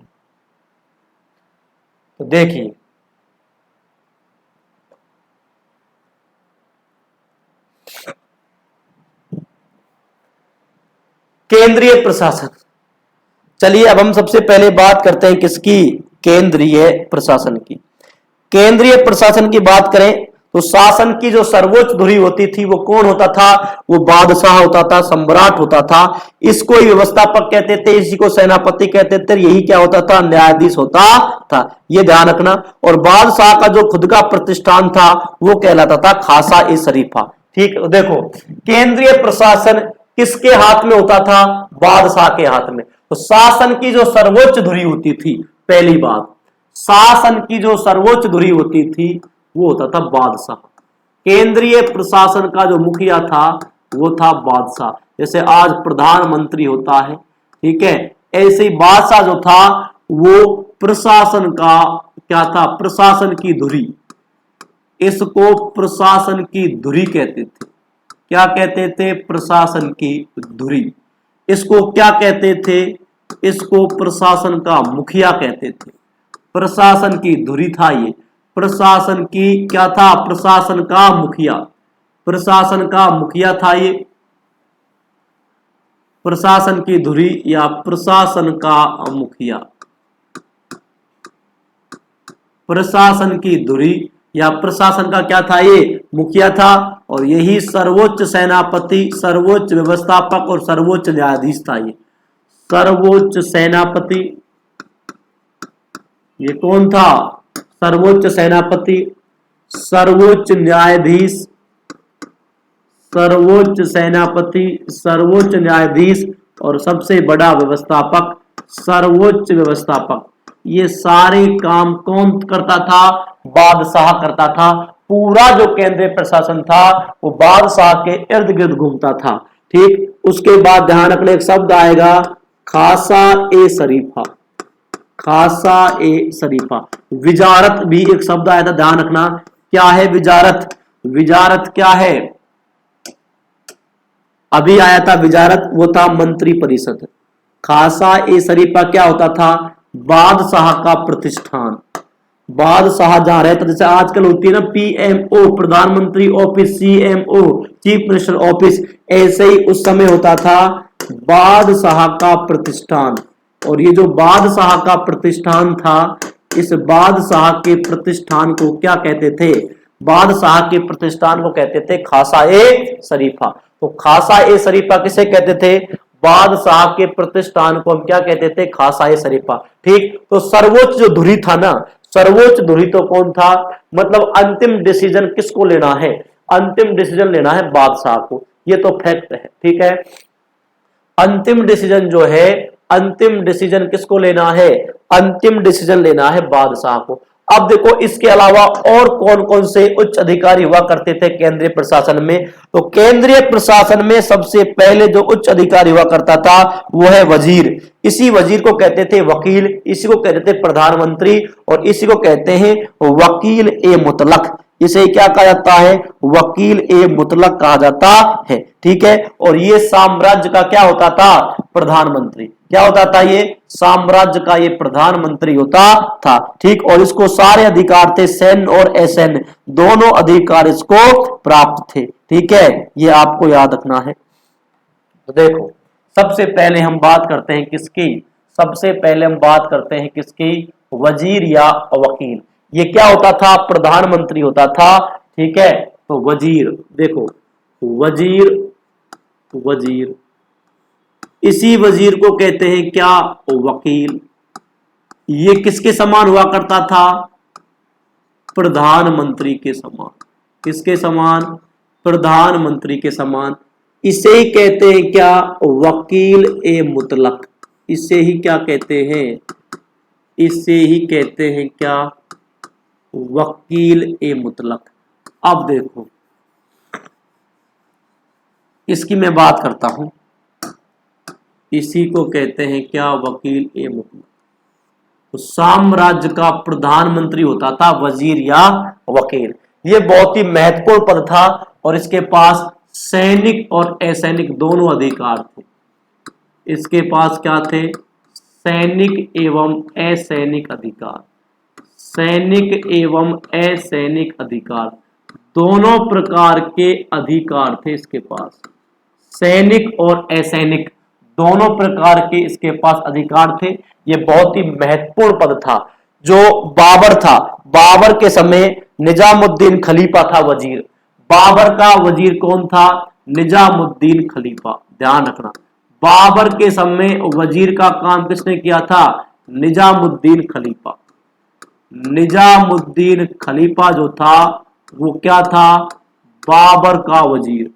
तो देखिए केंद्रीय प्रशासन। चलिए अब हम सबसे पहले बात करते हैं किसकी? केंद्रीय प्रशासन की। केंद्रीय प्रशासन की बात करें तो शासन की जो सर्वोच्च धुरी होती थी वो कौन होता था? वो बादशाह होता था, सम्राट होता था। इसको ही व्यवस्थापक कहते थे, इसी को सेनापति कहते थे। यही क्या होता था? न्यायाधीश होता था। ये ध्यान रखना। और बादशाह का जो खुद का प्रतिष्ठान था वो कहलाता था खासा ए शरीफा। ठीक, देखो केंद्रीय प्रशासन किसके हाथ में होता था? बादशाह के हाथ में। तो शासन की जो सर्वोच्च धुरी होती थी, पहली बात, शासन की जो सर्वोच्च धुरी होती थी वो होता था बादशाह। केंद्रीय प्रशासन का जो मुखिया था वो था बादशाह। जैसे आज प्रधानमंत्री होता है, ठीक है, ऐसे ही बादशाह जो था वो प्रशासन का क्या था? प्रशासन की धुरी। इसको प्रशासन की धुरी कहते थे। क्या कहते थे? प्रशासन की धुरी। इसको क्या कहते थे? इसको प्रशासन का मुखिया कहते थे। प्रशासन की धुरी था ये। प्रशासन की क्या था? प्रशासन का मुखिया। प्रशासन का मुखिया था ये। प्रशासन की धुरी या प्रशासन का मुखिया। प्रशासन की धुरी या प्रशासन का क्या था? ये मुखिया था। और यही सर्वोच्च सेनापति, सर्वोच्च व्यवस्थापक और सर्वोच्च न्यायाधीश था। ये सर्वोच्च सेनापति, ये कौन था? सर्वोच्च सेनापति, सर्वोच्च न्यायाधीश, सर्वोच्च सेनापति, सर्वोच्च न्यायाधीश और सबसे बड़ा व्यवस्थापक, सर्वोच्च व्यवस्थापक। ये सारे काम कौन करता था? बादशाह करता था। पूरा जो केंद्रीय प्रशासन था वो बादशाह के इर्द गिर्द घूमता था। ठीक। उसके बाद ध्यान रखना एक शब्द आएगा खासा ए शरीफा, खासा ए शरीफा। विजारत भी एक शब्द आया था, ध्यान रखना क्या है विजारत। विजारत क्या है, अभी आया था विजारत, वो था मंत्री परिषद। खासा ए शरीफा क्या होता था, बादशाह का प्रतिष्ठान। बादशाह जहां रहता, जैसे आजकल होती है ना पीएमओ, प्रधानमंत्री office, CMO, chief minister office, ऐसे ही उस समय होता था बादशाह का प्रतिष्ठान। और ये जो बादशाह का प्रतिष्ठान था, इस बादशाह के प्रतिष्ठान को क्या कहते थे, बादशाह के प्रतिष्ठान को कहते थे खासा ए शरीफा। तो खासा ए शरीफा किसे कहते थे, बादशाह के प्रतिष्ठान को हम क्या कहते थे, खासा ए शरीफा। ठीक। तो सर्वोच्च जो धुरी था ना, सर्वोच्च धुरी तो कौन था, मतलब अंतिम डिसीजन किसको लेना है, अंतिम डिसीजन लेना है बादशाह को, ये तो फैक्ट है। ठीक है, अंतिम डिसीजन जो है, अंतिम डिसीजन किसको लेना है, अंतिम डिसीजन लेना है बादशाह को। अब देखो इसके अलावा और कौन कौन से उच्च अधिकारी हुआ करते थे केंद्रीय प्रशासन में, तो केंद्रीय प्रशासन में सबसे पहले जो उच्च अधिकारी हुआ करता था वो है वजीर। इसी वजीर को कहते थे वकील, इसी को कहते थे प्रधानमंत्री, और इसी को कहते हैं वकील ए मुतलक। इसे क्या कहा जाता है, वकील ए मुतलक कहा जाता है। ठीक है, और ये साम्राज्य का क्या होता था, प्रधानमंत्री। क्या होता था, ये साम्राज्य का ये प्रधानमंत्री होता था। ठीक, और इसको सारे अधिकार थे, सैन्य और असैन्य दोनों अधिकार इसको प्राप्त थे। ठीक है, ये आपको याद रखना है। तो देखो सबसे पहले हम बात करते हैं किसकी, सबसे पहले हम बात करते हैं किसकी, वजीर या वकील। ये क्या होता था, प्रधानमंत्री होता था। ठीक है, तो वजीर, देखो वजीर, वजीर, इसी वजीर को कहते हैं क्या, वकील। ये किसके समान हुआ करता था, प्रधानमंत्री के समान। किसके समान, प्रधानमंत्री के समान। इसे ही कहते हैं क्या, वकील ए मुतलक। इसे ही क्या कहते हैं, इसे ही कहते हैं क्या, वकील ए मुतलक। अब देखो इसकी मैं बात करता हूं, इसी को कहते हैं क्या, वकील ए मुतलक। तो साम्राज्य का प्रधानमंत्री होता था वजीर या वकील। ये बहुत ही महत्वपूर्ण पद था और इसके पास सैनिक और असैनिक दोनों अधिकार थे। इसके पास क्या थे, सैनिक एवं असैनिक अधिकार, सैनिक एवं असैनिक अधिकार, दोनों प्रकार के अधिकार थे इसके पास। सैनिक और असैनिक दोनों प्रकार के इसके पास अधिकार थे। ये बहुत ही महत्वपूर्ण पद था। जो बाबर था, बाबर के समय निजामुद्दीन खलीफा था वजीर। बाबर का वजीर कौन था, निजामुद्दीन खलीफा। ध्यान रखना, बाबर के समय वजीर का काम किसने किया था, निजामुद्दीन खलीफा। निजामुद्दीन खलीफा जो था वो क्या था, बाबर का वजीर।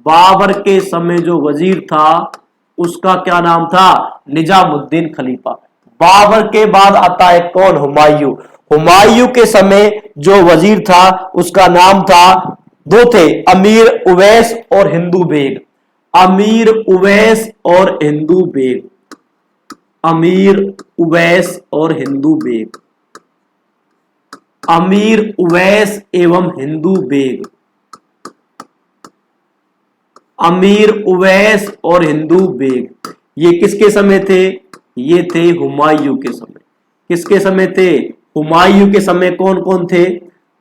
बाबर के समय जो वजीर था उसका क्या नाम था, निजामुद्दीन खलीफा। बाबर के बाद आता है कौन, हुमायूं। हुमायूं के समय जो वजीर था उसका नाम था, दो थे, अमीर उवैस और हिंदू बेग। अमीर उवैस और हिंदू बेग, अमीर उवैस और हिंदू बेग, अमीर उवैस एवं हिंदू बेग, अमीर उवैस और हिंदू बेग। ये किसके समय थे, ये थे हुमायूं के समय। किसके समय थे, हुमायूं के समय कौन कौन थे,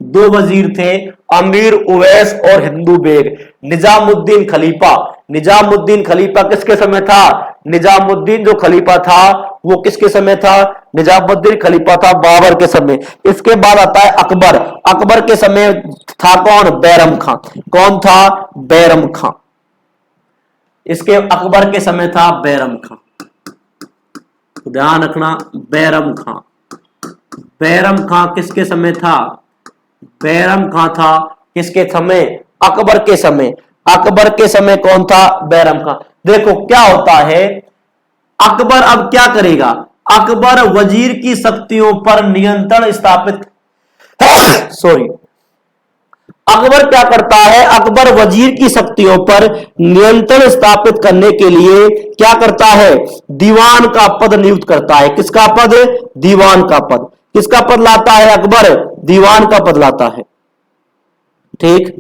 दो वजीर थे, अमीर उवैस और हिंदू बेग। निजामुद्दीन खलीफा, निजामुद्दीन खलीफा किसके समय था, निजामुद्दीन जो खलीफा था वो किसके समय था, निजामुद्दीन खलीफा था बाबर के समय। इसके बाद आता है अकबर। अकबर के समय था कौन, बैरम खां। कौन था, बैरम खां। इसके अकबर के समय था बैरम खां। ध्यान रखना, बैरम खां। बैरम खां किसके समय था, बैरम खां था किसके समय, अकबर के समय। अकबर के समय कौन था, बैरम खां। देखो क्या होता है, अकबर अब क्या करेगा, अकबर वजीर की शक्तियों पर नियंत्रण स्थापित सॉरी अकबर क्या करता है, अकबर वजीर की शक्तियों पर नियंत्रण स्थापित करने के लिए क्या करता है, दीवान का पद नियुक्त करता है। किसका पद, दीवान का पद। किसका पद लाता है अकबर, दीवान का पद लाता है। ठीक,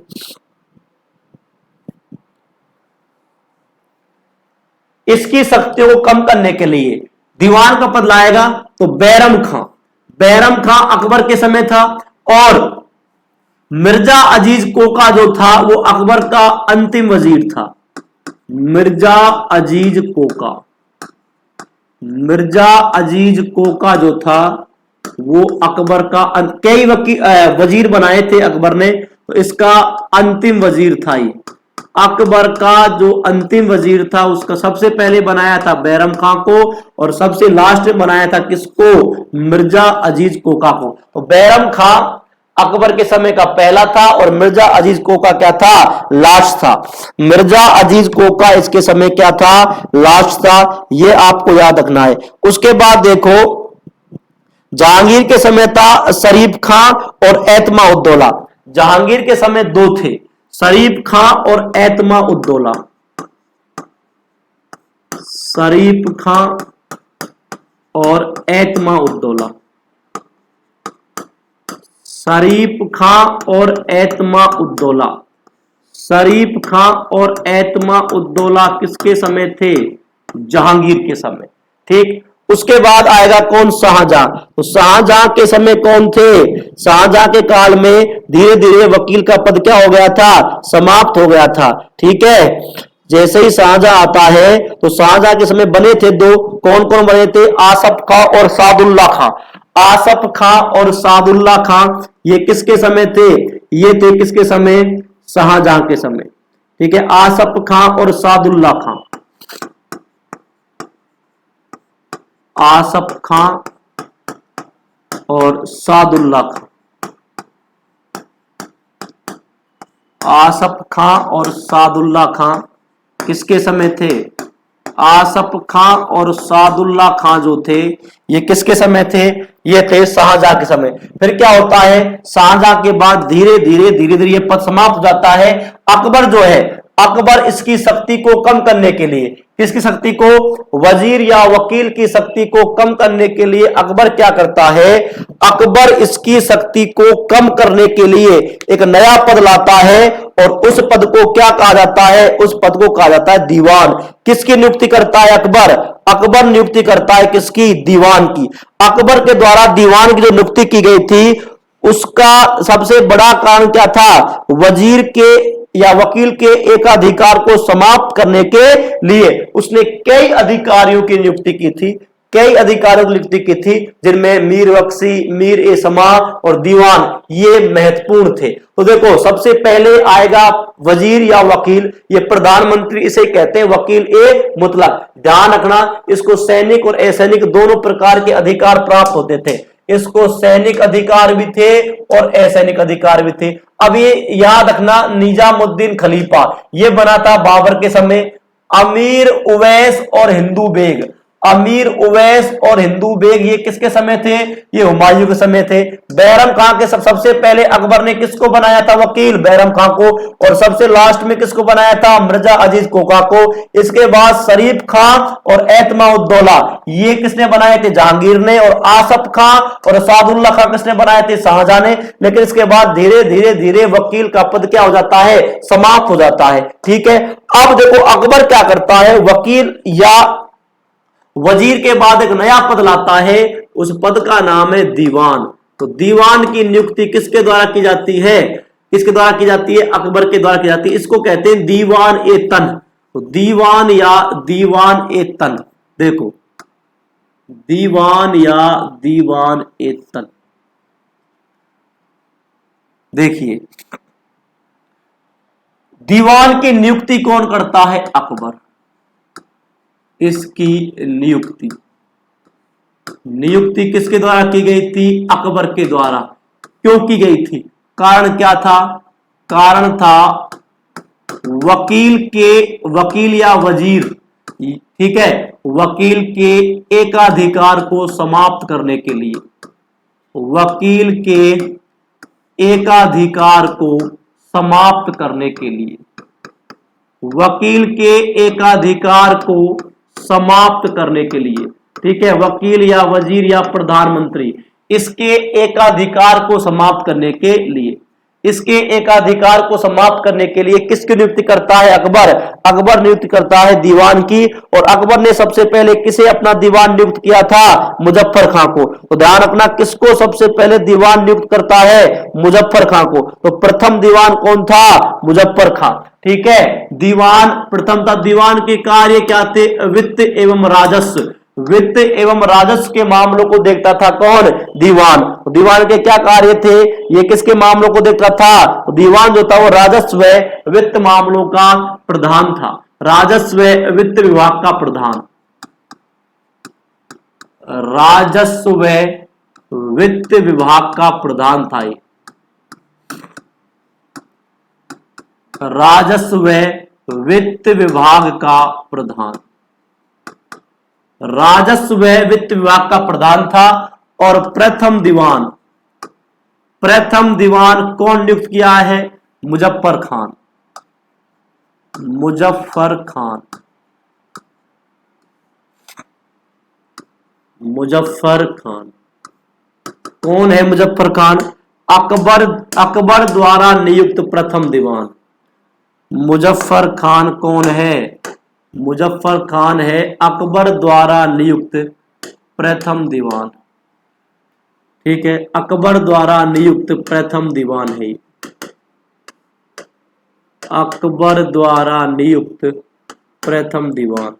इसकी शक्तियों को कम करने के लिए दीवान का पद लाएगा तो बैरम खां, बैरम खां अकबर के समय था, और मिर्जा अजीज कोका जो था वो अकबर का अंतिम वजीर था। मिर्जा अजीज कोका, मिर्जा अजीज कोका जो था वो अकबर का कई वजीर बनाए थे अकबर ने, तो इसका अंतिम वजीर था ये। अकबर का जो अंतिम वजीर था उसका सबसे पहले बनाया था बैरम खां को, और सबसे लास्ट में बनाया था किसको, मिर्जा अजीज कोका को। तो बैरम खां अकबर के समय का पहला था और मिर्जा अजीज कोका क्या था, लास्ट था। मिर्जा अजीज कोका इसके समय क्या था, लास्ट था। ये आपको याद रखना है। उसके बाद देखो जहांगीर के समय था शरीफ खां और एतमा उद्दौला। जहांगीर के समय दो थे, शरीफ खां और एतमा उद्दौला। शरीफ खां और एतमा उद्दौला, शरीफ खां और एतमा उद्दौला। शरीफ खां और एतमा उद्दौला किसके समय थे, जहांगीर के समय। ठीक, उसके बाद आएगा कौन, शाहजहां। तो शाहजहां के समय कौन थे, शाहजहां के काल में धीरे धीरे वकील का पद क्या हो गया था, समाप्त हो गया था। ठीक है, जैसे ही शाहजहां आता है तो शाहजहां के समय बने थे दो, कौन कौन बने थे, आसफ खां और सादुल्ला खां। आसफ खां और सादुल्ला खां ये किसके समय थे, ये थे किसके समय, शाहजहां के समय। ठीक है, आसफ खां और सादुल्ला खां। आसफ खां और सादुल्ला खां। आसफ खां और सादुल्ला खां किसके समय थे, आसफ खां और सादुल्ला खां जो थे ये किसके समय थे, ये थे शाहजहां के समय। फिर क्या होता है, शाहजहां के बाद धीरे धीरे ये पद समाप्त हो जाता है। अकबर जो है, अकबर इसकी शक्ति को कम करने के लिए, किसकी शक्ति को, वजीर या वकील की शक्ति को कम करने के लिए अकबर क्या करता है, अकबर इसकी शक्ति को कम करने के लिए एक नया पद लाता है, और उस पद को क्या कहा जाता है, उस पद को कहा जाता है दीवान। किसकी नियुक्ति करता है अकबर, अकबर नियुक्ति करता है किसकी, दीवान की। अकबर के द्वारा दीवान की जो नियुक्ति की गई थी उसका सबसे बड़ा कारण क्या था, वजीर के या वकील के एकाधिकार को समाप्त करने के लिए उसने कई अधिकारियों की नियुक्ति की थी, कई अधिकारियों की नियुक्ति की थी, जिनमें मीर बख्शी, मीर ए समा और दीवान ये महत्वपूर्ण थे। तो देखो सबसे पहले आएगा वजीर या वकील, ये प्रधानमंत्री इसे कहते हैं वकील ए मुतलक। ध्यान रखना, इसको सैनिक और असैनिक दोनों प्रकार के अधिकार प्राप्त होते थे। इसको सैनिक अधिकार भी थे और असैनिक अधिकार भी थे। अब ये याद रखना, निजामुद्दीन खलीफा ये बना था बाबर के समय। अमीर उवैस और हिंदू बेग, अमीर उवैस और हिंदू बेग ये किसके समय थे, ये हुमायूं के समय थे। बैरम खां के सबसे पहले अकबर ने किसको बनाया था वकील, बैरम खां को, और सबसे लास्ट में किसको बनाया था, मिर्जा अजीज कोका को। इसके बाद शरीफ खां और एतमा उद्दौला ये किसने बनाए थे, जहांगीर ने, और आसफ खां और सादुल्ला खां किसने बनाए थे, शाहजहां ने। लेकिन इसके बाद धीरे धीरे वकील का पद क्या हो जाता है, समाप्त हो जाता है। ठीक है, अब देखो अकबर क्या करता है, वकील या वजीर के बाद एक नया पद लाता है, उस पद का नाम है दीवान। तो दीवान की नियुक्ति किसके द्वारा की जाती है, किसके द्वारा की जाती है, अकबर के द्वारा की जाती है। इसको कहते हैं दीवान ए तन। तो दीवान या दीवान ए तन, देखो दीवान या दीवान ए तन, देखिए दीवान की नियुक्ति कौन करता है, अकबर। इसकी नियुक्ति किसके द्वारा की गई थी, अकबर के द्वारा। क्यों की गई थी, कारण क्या था, कारण था वकील या वजीर, ठीक है, वकील के एकाधिकार को समाप्त करने के लिए, वकील के एकाधिकार को समाप्त करने के लिए, वकील के एकाधिकार को समाप्त करने के लिए, ठीक है, वकील या वजीर या प्रधानमंत्री, इसके एकाधिकार को समाप्त करने के लिए, इसके एकाधिकार को समाप्त करने के लिए किसकी नियुक्ति करता है? अकबर। अकबर नियुक्ति करता है दीवान की। और अकबर ने सबसे पहले किसे अपना दीवान नियुक्त किया था? मुजफ्फर खां को। तो ध्यान रखना, किसको सबसे पहले दीवान नियुक्त करता है? मुजफ्फर खां को। तो प्रथम दीवान कौन था? मुजफ्फर खां। ठीक है, दीवान प्रथम था। दीवान के कार्य क्या थे? वित्त एवं राजस्व, वित्त एवं राजस्व के मामलों को देखता था कौन? दीवान। दीवान के क्या कार्य थे? ये किसके मामलों को देखता था? दीवान जो था वो राजस्व वित्त मामलों का प्रधान था, राजस्व वित्त विभाग का प्रधान, राजस्व वित्त विभाग का प्रधान था ये, राजस्व वित्त विभाग का प्रधान, राजस्व वित्त विभाग का प्रधान था। और प्रथम दीवान, प्रथम दीवान कौन नियुक्त किया है? मुजफ्फर खान, मुजफ्फर खान, मुजफ्फर खान। कौन है मुजफ्फर खान? अकबर, अकबर द्वारा नियुक्त प्रथम दीवान। मुजफ्फर खान कौन है? मुजफ्फर खान है अकबर द्वारा नियुक्त प्रथम दीवान। ठीक है, अकबर द्वारा नियुक्त प्रथम दीवान है, अकबर द्वारा नियुक्त प्रथम दीवान।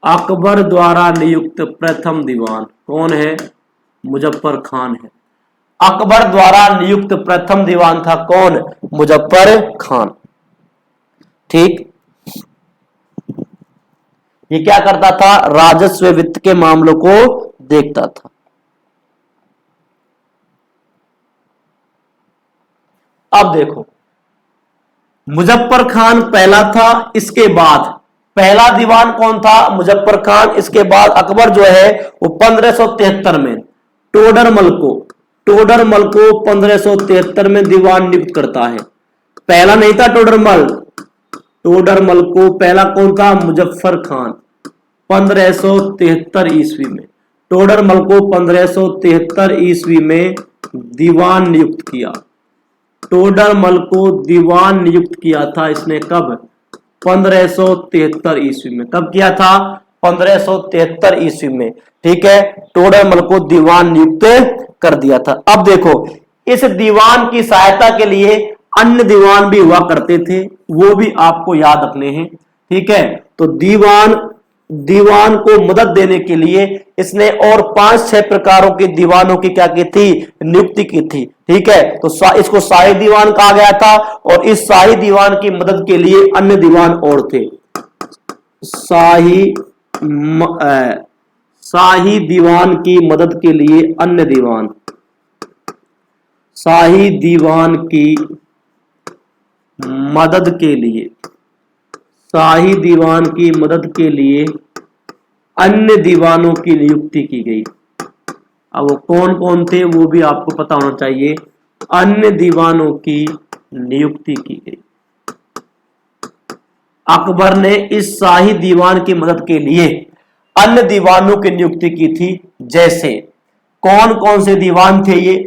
अकबर द्वारा नियुक्त प्रथम दीवान कौन है? मुजफ्फर खान है। अकबर द्वारा नियुक्त प्रथम दीवान था कौन? मुजफ्फर खान। ठीक, ये क्या करता था? राजस्व वित्त के मामलों को देखता था। अब देखो, मुजफ्फर खान पहला था, इसके बाद पहला दीवान कौन था? मुजफ्फर खान। इसके बाद अकबर जो है वो 1573 में टोडरमल को, टोडरमल को 1573 में दीवान नियुक्त करता है। पहला नहीं था टोडरमल, टोडरमल को पहला कौन था? मुजफ्फर खान। 1573 ईस्वी में टोडरमल को 1573 ईस्वी में दीवान नियुक्त किया। टोडरमल को दीवान नियुक्त किया था इसने कब? 1573 ईस्वी में। कब किया था? 1573 ईस्वी में। ठीक है, टोडरमल को दीवान नियुक्त कर दिया था। अब देखो, इस दीवान की सहायता के लिए अन्य दीवान भी हुआ करते थे, वो भी आपको याद रखने हैं। ठीक है, तो दीवान को मदद देने के लिए इसने और 5-6 प्रकारों के दीवानों की क्या की थी? नियुक्ति की थी। ठीक है, तो इसको शाही दीवान कहा गया था। और इस शाही दीवान की मदद के लिए अन्य दीवान और थे। शाही दीवान की मदद के लिए अन्य दीवान, शाही दीवान की मदद के लिए, शाही दीवान की मदद के लिए अन्य दीवानों की नियुक्ति की गई। अब वो कौन कौन थे वो भी आपको पता होना चाहिए। अन्य दीवानों की नियुक्ति की गई। अकबर ने इस शाही दीवान की मदद के लिए अन्य दीवानों की नियुक्ति की थी। जैसे कौन कौन से दीवान थे ये?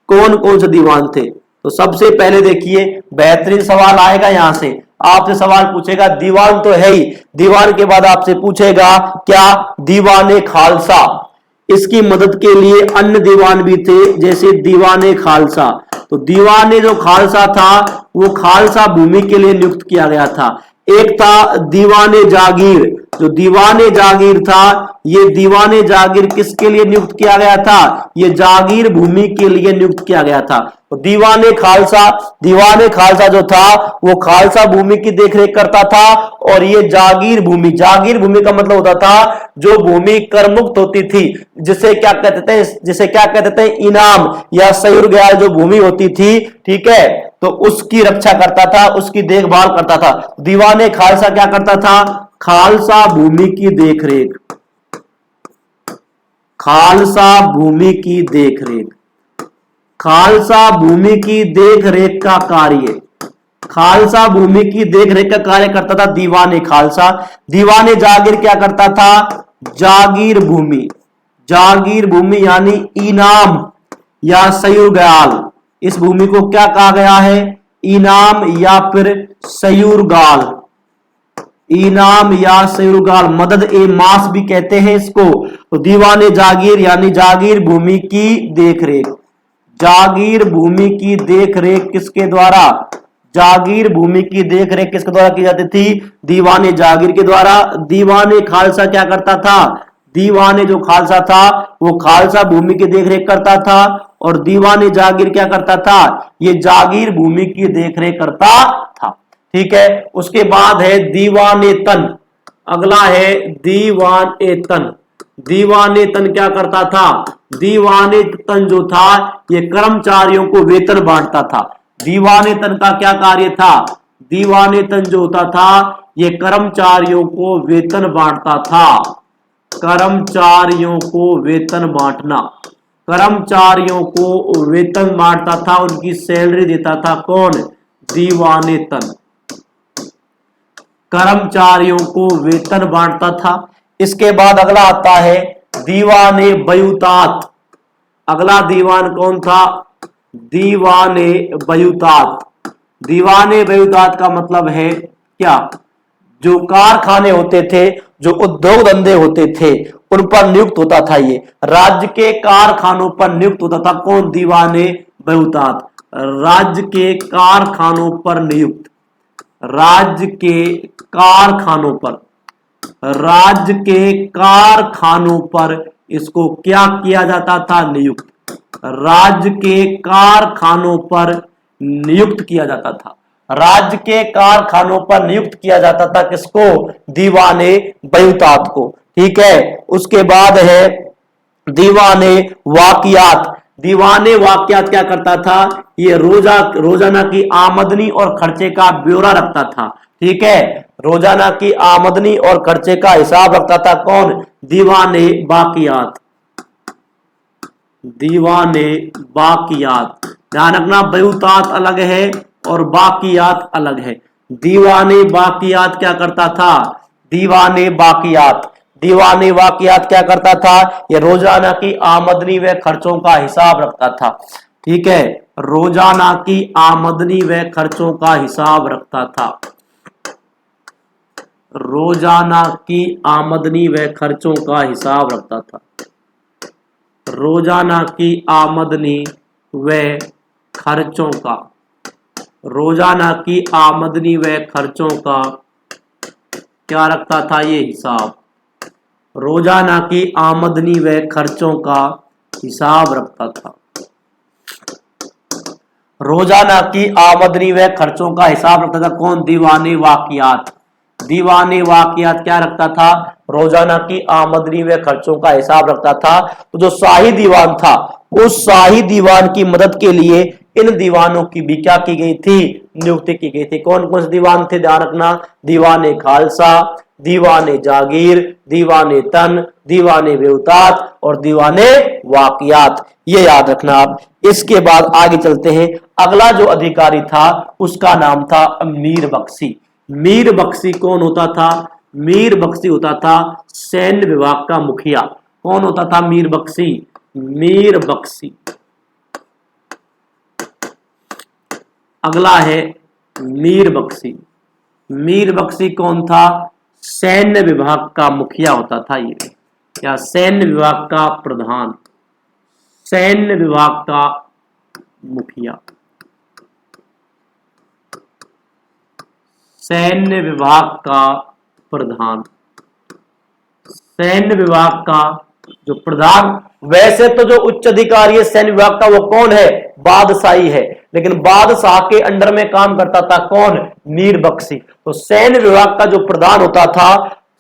कौन कौन से दीवान थे? तो सबसे पहले देखिए, बेहतरीन सवाल आएगा यहां से, आपसे सवाल पूछेगा, दीवान तो है ही, दीवान के बाद आपसे पूछेगा क्या? दीवाने खालसा। इसकी मदद के लिए अन्य दीवान भी थे, जैसे दीवाने खालसा। तो दीवाने जो खालसा था वो खालसा भूमि के लिए नियुक्त किया गया था। एक था दीवाने जागीर। जो दीवाने जागीर था, ये दीवाने जागीर किसके लिए नियुक्त किया गया था? ये जागीर भूमि के लिए नियुक्त किया गया था। तो दीवाने खालसा जो था वो खालसा भूमि की देखरेख करता था। और ये जागीर भूमि का मतलब होता था जो भूमि कर मुक्त होती थी, जिसे क्या कहते थे? इनाम या सयुर्गयाल जो भूमि होती थी, ठीक है, तो उसकी रक्षा करता था, उसकी देखभाल करता था। दीवाने खालसा क्या करता था? खालसा भूमि की देखरेख, खालसा भूमि की देखरेख। खालसा भूमि की देखरेख का कार्य, खालसा भूमि की देखरेख का कार्य करता था दीवाने खालसा। दीवाने जागीर क्या करता था? जागीर भूमि, जागीर भूमि यानी इनाम या सयुरगाल, इस भूमि को क्या कहा गया है? इनाम या फिर सयुरगाल, इनाम या सयुरगाल, मदद ए मास भी कहते हैं इसको। तो दीवाने जागीर यानी जागीर भूमि की देखरेख, जागीर भूमि की देखरेख किसके द्वारा? जागीर भूमि की देखरेख किसके द्वारा की जाती थी? दीवाने जागीर के द्वारा। दीवाने खालसा क्या करता था? दीवाने जो खालसा था वो खालसा भूमि की देखरेख करता था, और दीवाने जागीर क्या करता था? ये जागीर भूमि की देखरेख करता था। ठीक है, उसके बाद है दीवाने तन। अगला है दीवाने तन। दीवाने तन क्या करता था? दीवाने तन जो था ये कर्मचारियों को वेतन बांटता था। दीवाने तन का क्या कार्य था? दीवाने तन जो होता था ये कर्मचारियों को वेतन बांटता था। कर्मचारियों को वेतन बांटना, कर्मचारियों को वेतन बांटता था, उनकी सैलरी देता था कौन? दीवाने तन, कर्मचारियों को वेतन बांटता था। इसके बाद अगला आता है दीवाने बयूतात। अगला दीवान कौन था? दीवाने बयूतात। दीवाने बयूतात का मतलब है क्या? जो कारखाने होते थे, जो उद्योग धंधे होते थे, उन पर नियुक्त होता था। ये राज्य के कारखानों पर नियुक्त होता था कौन? दीवाने बयूतात। राज्य के कारखानों पर नियुक्त, राज्य के कारखानों पर, राज्य के कारखानों पर इसको क्या किया जाता था? नियुक्त। राज्य के कारखानों पर नियुक्त किया जाता था। राज्य के कारखानों पर नियुक्त किया जाता था किसको? दीवाने बयूतात को। ठीक है, उसके बाद है दीवाने वाकियात। दीवाने वाकियात क्या करता था? ये रोजाना की आमदनी और खर्चे का ब्यौरा रखता था। ठीक है, रोजाना की आमदनी और खर्चे का हिसाब रखता था कौन? दीवाने बाकियात, दीवाने बाकियात। ध्यान रखना, बयूतात अलग है और बाकियात अलग है। दीवाने बाकियात क्या करता था? दीवाने बाकियात, दीवाने बाकियात क्या करता था? ये रोजाना की आमदनी व खर्चों का हिसाब रखता था। ठीक है, रोजाना की आमदनी व खर्चों का हिसाब रखता था। रोजाना की आमदनी व खर्चों का हिसाब रखता था। रोजाना की आमदनी व खर्चों का, रोजाना की आमदनी व खर्चों का क्या रखता था? ये हिसाब। रोजाना की आमदनी व खर्चों का हिसाब रखता था। रोजाना की आमदनी व खर्चों का हिसाब रखता था कौन? दीवाने वाकियात। दीवाने वाकियात क्या रखता था? रोजाना की आमदनी व खर्चों का हिसाब रखता था। तो जो शाही दीवान था, उस शाही दीवान की मदद के लिए इन दीवानों की भी क्या की गई थी? नियुक्ति की गई थी। कौन कौन से दीवान थे? ध्यान रखना, दीवाने खालसा, दीवाने जागीर, दीवाने तन, दीवाने बेउतात और दीवाने वाकियात। ये याद रखना आप। इसके बाद आगे चलते हैं। अगला जो अधिकारी था उसका नाम था मीर बख्शी। मीर बख्शी कौन होता था? मीर बख्शी होता था सैन्य विभाग का मुखिया। कौन होता था? मीर बख्शी। मीर बख्शी। अगला है मीर बख्शी। मीर बख्शी कौन था? सैन्य विभाग का मुखिया होता था ये, या सैन्य विभाग का प्रधान, सैन्य विभाग का मुखिया, सैन्य विभाग का प्रधान, सैन्य विभाग का जो प्रधान। वैसे तो जो उच्च अधिकारी है सैन्य विभाग का वो कौन है? बादशाही है, लेकिन बादशाह के अंडर में काम करता था कौन? मीर बख्शी। तो सैन्य विभाग का जो प्रधान होता था,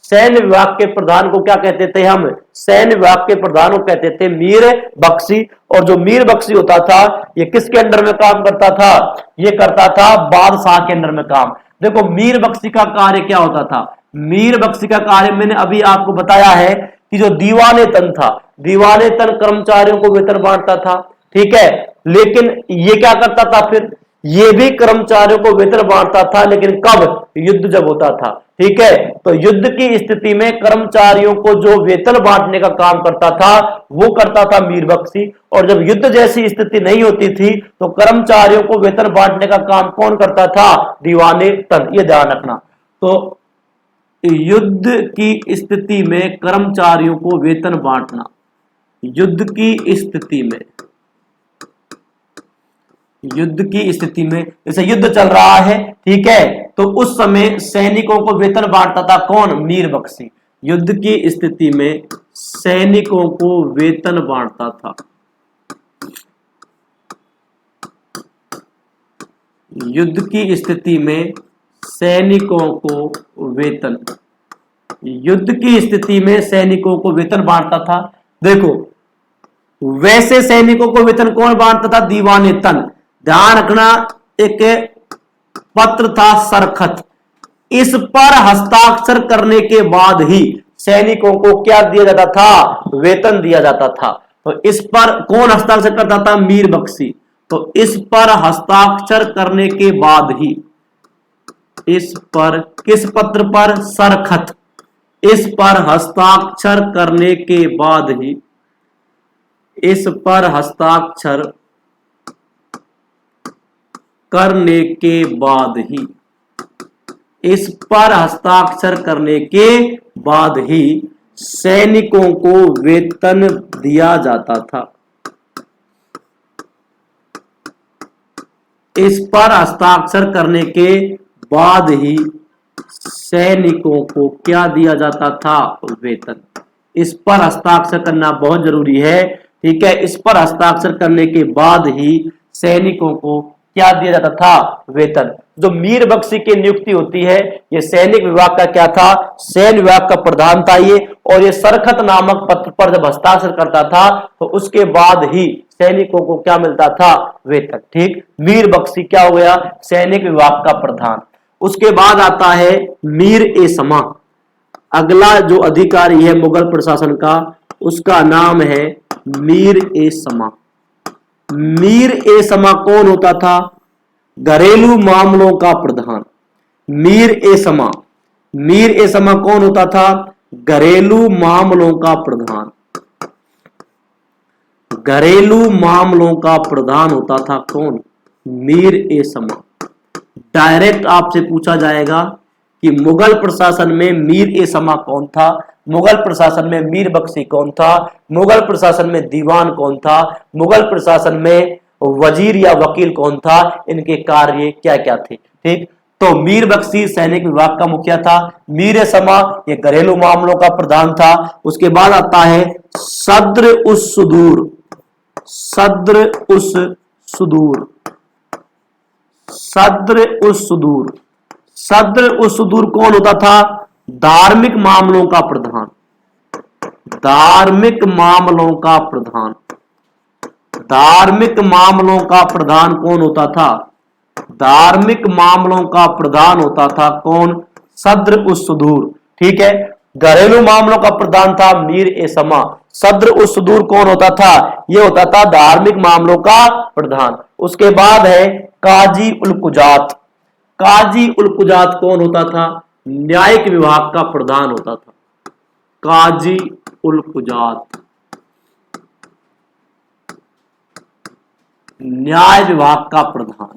सैन्य विभाग के प्रधान को क्या कहते थे हम? सैन्य विभाग के प्रधान को कहते थे मीर बख्शी। और जो मीर बख्शी होता था ये किसके अंडर में काम करता था? ये करता था बादशाह के अंडर में काम। देखो मीर बख्शी का कार्य क्या होता था? मीर बख्शी का कार्य मैंने अभी आपको बताया है कि जो दीवाने तन था, दीवाने तन कर्मचारियों को वेतन बांटता था, ठीक है। लेकिन ये क्या करता था, फिर ये भी कर्मचारियों को वेतन बांटता था, लेकिन कब, युद्ध जब होता था, ठीक है। तो युद्ध की स्थिति में कर्मचारियों को जो वेतन बांटने का काम करता था वो करता था मीर बख्शी, और जब युद्ध जैसी स्थिति नहीं होती थी तो कर्मचारियों को वेतन बांटने का काम कौन करता था, दीवाने तन। ये ध्यान रखना। तो युद्ध की स्थिति में कर्मचारियों को वेतन बांटना, युद्ध की स्थिति में, युद्ध की स्थिति में, जैसे युद्ध चल रहा है, ठीक है, तो उस समय सैनिकों को वेतन बांटता था कौन, मीर बख्शी। युद्ध की स्थिति में सैनिकों को वेतन बांटता था, युद्ध की स्थिति में सैनिकों को वेतन, युद्ध की स्थिति में सैनिकों को वेतन बांटता था। देखो, वैसे सैनिकों को वेतन कौन बांटता था, दीवाने तन। ध्यान रखना, एक पत्र था सरखत, इस पर हस्ताक्षर करने के बाद ही सैनिकों को क्या दिया जाता था, वेतन दिया जाता था। तो इस पर कौन हस्ताक्षर करता था, मीर बख्शी। तो इस पर हस्ताक्षर करने के बाद ही, इस पर, किस पत्र पर, सरखत, इस पर हस्ताक्षर करने के बाद ही, इस पर हस्ताक्षर करने के बाद ही, इस पर हस्ताक्षर करने के बाद ही सैनिकों को वेतन दिया जाता था। इस पर हस्ताक्षर करने के बाद ही सैनिकों को क्या दिया जाता था, वेतन। इस पर हस्ताक्षर करना बहुत जरूरी है, ठीक है। इस पर हस्ताक्षर करने के बाद ही सैनिकों को क्या दिया जाता था, वेतन। जो मीर बख्शी की नियुक्ति होती है, ये सैनिक विभाग का क्या था, सैन्य विभाग का प्रधान था ये, और ये सरखत नामक पत्र पर जब हस्ताक्षर करता था तो उसके बाद ही सैनिकों को क्या मिलता था, वेतन, ठीक। मीर बख्शी क्या हो गया, सैनिक विभाग का प्रधान। उसके बाद आता है मीर ए समा। अगला जो अधिकारी है मुगल प्रशासन का, उसका नाम है मीर ए समा। मीर ए समा कौन होता था, घरेलू मामलों का प्रधान। मीर ए समा, मीर ए समा कौन होता था, घरेलू मामलों का प्रधान। घरेलू मामलों का प्रधान होता था कौन, मीर ए समा। डायरेक्ट आपसे पूछा जाएगा कि मुगल प्रशासन में मीर ए समा कौन था, मुगल प्रशासन में मीर बख्शी कौन था, मुगल प्रशासन में दीवान कौन था, मुगल प्रशासन में वजीर या वकील कौन था, इनके कार्य क्या क्या थे, ठीक। तो मीर बख्शी सैनिक विभाग का मुखिया था, मीर ए समा ये घरेलू मामलों का प्रधान था। उसके बाद आता है सद्र उस सुदूर। सद्र उस सुदूर, सद्र उस सुदूर। सद्र उस सुदूर कौन होता था, धार्मिक मामलों का प्रधान। धार्मिक मामलों का प्रधान, धार्मिक मामलों का प्रधान कौन होता था, धार्मिक मामलों का प्रधान होता था कौन, सद्र उस सुदूर, ठीक है। घरेलू मामलों का प्रधान था मीर ए समा। सद्र उस सुदूर कौन होता था, यह होता था धार्मिक मामलों का प्रधान। उसके बाद है काजी उल कुजात। काजी उल कुजात कौन होता था, न्यायिक विभाग का प्रधान होता था। काजी उल कुजात न्याय विभाग का प्रधान।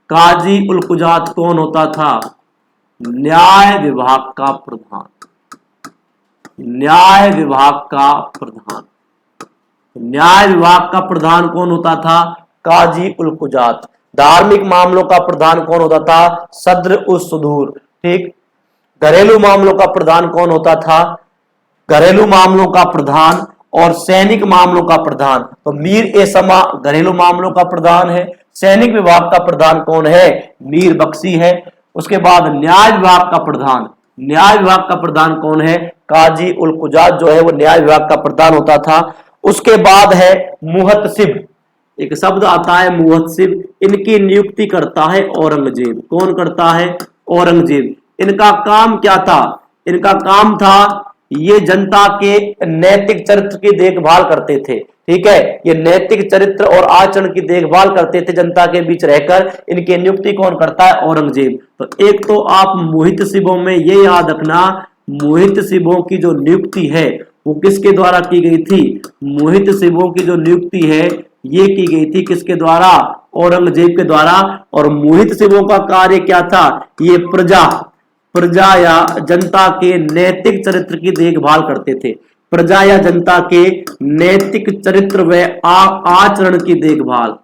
काजी उल कुजात कौन होता था, न्याय विभाग का प्रधान। न्याय विभाग का प्रधान, न्याय विभाग का प्रधान कौन होता था, काजी उल कुजात। धार्मिक मामलों का प्रधान कौन होता था, सद्र उस सुदूर, ठीक। घरेलू मामलों का प्रधान कौन होता था, घरेलू मामलों का प्रधान और सैनिक मामलों का प्रधान। तो मीर ए समा घरेलू मामलों का प्रधान है। सैनिक विभाग का प्रधान कौन है, मीर बख्शी है। उसके बाद न्याय विभाग का प्रधान, न्याय विभाग का प्रधान कौन है, काजी उल कुजात जो है वो न्याय विभाग का प्रधान होता था। उसके बाद है मुहतसिब, एक शब्द आता है मुहतसिब। इनकी नियुक्ति करता है औरंगजेब। कौन करता है, औरंगजेब। इनका काम क्या था, इनका काम था ये जनता के नैतिक चरित्र की देखभाल करते थे। ठीक है, ये नैतिक चरित्र और आचरण की देखभाल करते थे जनता के बीच रहकर। इनकी नियुक्ति कौन करता है? औरंगजेब। तो एक तो आप मोहित सिबों में ये याद रखना, मोहित सिबों की जो नियुक्ति है वो किसके द्वारा की गई थी? मोहित सिबों की जो नियुक्ति है ये की गई थी किसके द्वारा? औरंगजेब के द्वारा। और मोहित सिबों का कार्य क्या था? ये प्रजा या जनता के नैतिक चरित्र की देखभाल करते थे। प्रजा या जनता के नैतिक चरित्र व आचरण की देखभाल,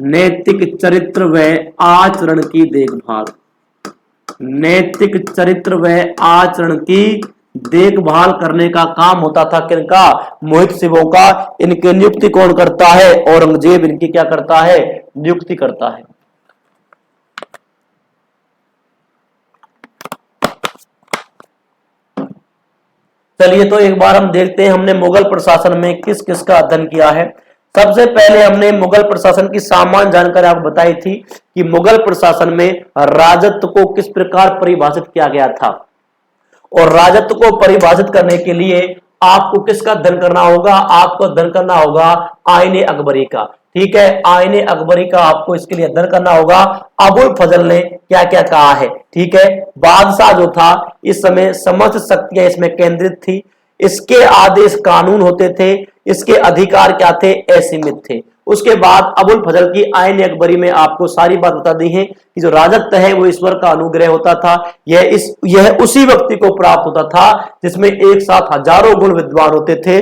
नैतिक चरित्र व आचरण की देखभाल, नैतिक चरित्र व आचरण की देखभाल करने का काम होता था किनका? मोहित सिबों का। इनकी नियुक्ति कौन करता है? औरंगजेब इनकी क्या करता है? नियुक्ति करता है। चलिए तो एक बार हम देखते हैं हमने मुगल प्रशासन में किस किस का अध्ययन किया है। सबसे पहले हमने मुगल प्रशासन की सामान्य जानकारी आपको बताई थी कि मुगल प्रशासन में राजत्व को किस प्रकार परिभाषित किया गया था। और राजत्व को परिभाषित करने के लिए आपको किसका अध्ययन करना होगा? आपको अध्ययन करना होगा आईने अकबरी का। ठीक है, आईने अकबरी का आपको इसके लिए अध्ययन करना होगा। अबुल फजल ने क्या क्या कहा है। ठीक है, बादशाह जो था इस समय समस्त शक्तियां इसमें केंद्रित थी, इसके आदेश कानून होते थे, इसके अधिकार क्या थे? असीमित थे। उसके बाद अबुल फजल की आईन अकबरी में आपको सारी बात बता दी है कि जो राजत्व है वो ईश्वर का अनुग्रह होता था। यह उसी व्यक्ति को प्राप्त होता था जिसमें एक साथ हजारों गुण विद्वान होते थे।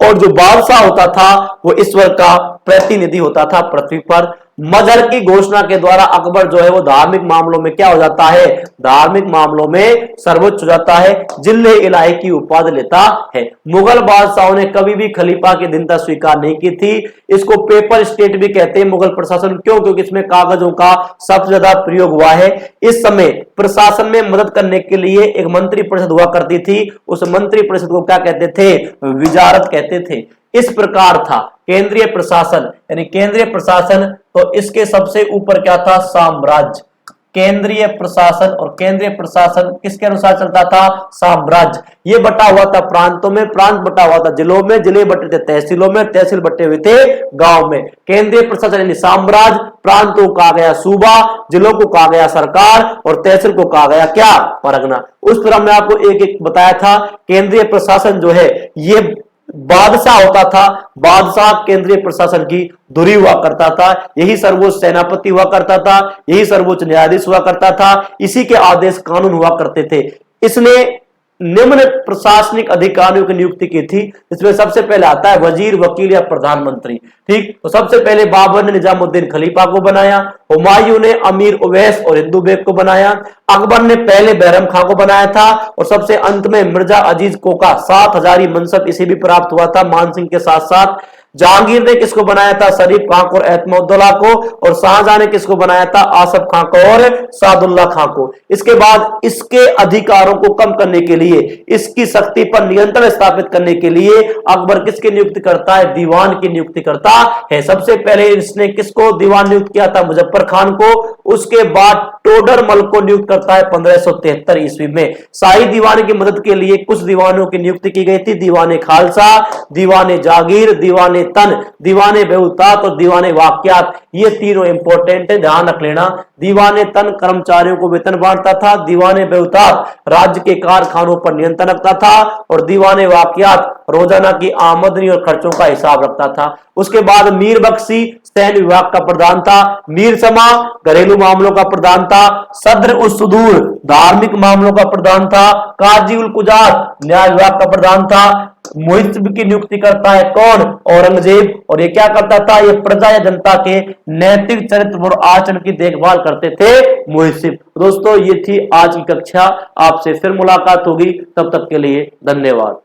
और जो बादशाह होता था वो ईश्वर का प्रतिनिधि होता था पृथ्वी पर। मजहर की घोषणा के द्वारा अकबर जो है वो धार्मिक मामलों में क्या हो जाता है? धार्मिक मामलों में सर्वोच्च हो जाता है, जिल्ले इलाही की उपाधि लेता है। मुगल बादशाहों ने कभी भी खलीफा की दीनता स्वीकार नहीं की थी। इसको पेपर स्टेट भी कहते हैं मुगल प्रशासन। क्यों? क्योंकि इसमें कागजों का सबसे ज्यादा प्रयोग हुआ है। इस समय प्रशासन में मदद करने के लिए एक मंत्री परिषद हुआ करती थी। उस मंत्री परिषद को क्या कहते थे? विजारत कहते थे। इस प्रकार था केंद्रीय प्रशासन, यानी केंद्रीय प्रशासन। तो इसके सबसे ऊपर क्या था? साम्राज्य। केंद्रीय प्रशासन, और केंद्रीय प्रशासन किसके अनुसार चलता था? साम्राज्य। ये बटा हुआ था प्रांतों में, प्रांत बटा हुआ था जिलों में, जिले बटे थे तहसीलों में, तहसील बटे हुए थे गांव में। केंद्रीय प्रशासन यानी साम्राज्य, प्रांतों को कहा गया सूबा, जिलों को कहा गया सरकार, और तहसील को कहा गया क्या? परगना। उस पर हमने आपको एक एक बताया था। केंद्रीय प्रशासन जो है ये बादशाह होता था। बादशाह केंद्रीय प्रशासन की धुरी हुआ करता था। यही सर्वोच्च सेनापति हुआ करता था, यही सर्वोच्च न्यायाधीश हुआ करता था, इसी के आदेश कानून हुआ करते थे। इसने निम्न प्रशासनिक अधिकारियों की नियुक्ति की थी, जिसमें सबसे पहले आता है वजीर, वकील या प्रधानमंत्री। ठीक, तो सबसे पहले बाबर ने निजामुद्दीन खलीफा को बनाया, हुमायूं ने अमीर उवैस और हिंदू बेग को बनाया, अकबर ने पहले बैरम खां को बनाया था, और सबसे अंत में मिर्जा अजीज कोका 7000 मनसब इसे भी प्राप्त हुआ था मानसिंह के साथ साथ। जहांगीर ने किसको बनाया था? शरीफ खां को और एतमउद्दौला को। और शाहजहां ने किसको बनाया था? आसफ खां को और सादुल्ला खां को। इसके बाद इसके अधिकारों को कम करने के लिए, इसकी शक्ति पर नियंत्रण स्थापित करने के लिए अकबर किसकी नियुक्ति करता है? दीवान की नियुक्ति करता है। सबसे पहले इसने किसको दीवान नियुक्त किया था? मुजफ्फर खान को। उसके बाद टोडरमल को नियुक्त करता है 1573 ईस्वी में। शाही दीवान की मदद के लिए कुछ दीवानों की नियुक्ति की गई थी। दीवाने खालसा, दीवाने जागीर, दीवाने तन, दीवाने बेउतात और दीवाने वाकयात। ये तीनों इंपॉर्टेंट है, ध्यान रख लेना। दीवाने तन कर्मचारियों को वेतन बांटता था, दीवाने बेउतात राज्य के कारखानों पर नियंत्रण रखता था, और दीवाने वाकयात रोजाना की आमदनी और खर्चों का हिसाब रखता था। उसके बाद मीर बख्शी सैन्य विभाग का प्रधान था, मीर समा घरेलू मामलों का प्रधान था, सद्र उस सुदूर धार्मिक मामलों का प्रधान था, काजी उल कुजात न्याय विभाग का प्रधान था। मोहित की नियुक्ति करता है कौन? औरंगजेब। और ये क्या करता था? ये प्रजा या जनता के नैतिक चरित्र और आचरण की देखभाल करते थे मोहित। दोस्तों ये थी आज की कक्षा। आपसे फिर मुलाकात होगी, तब तक के लिए धन्यवाद।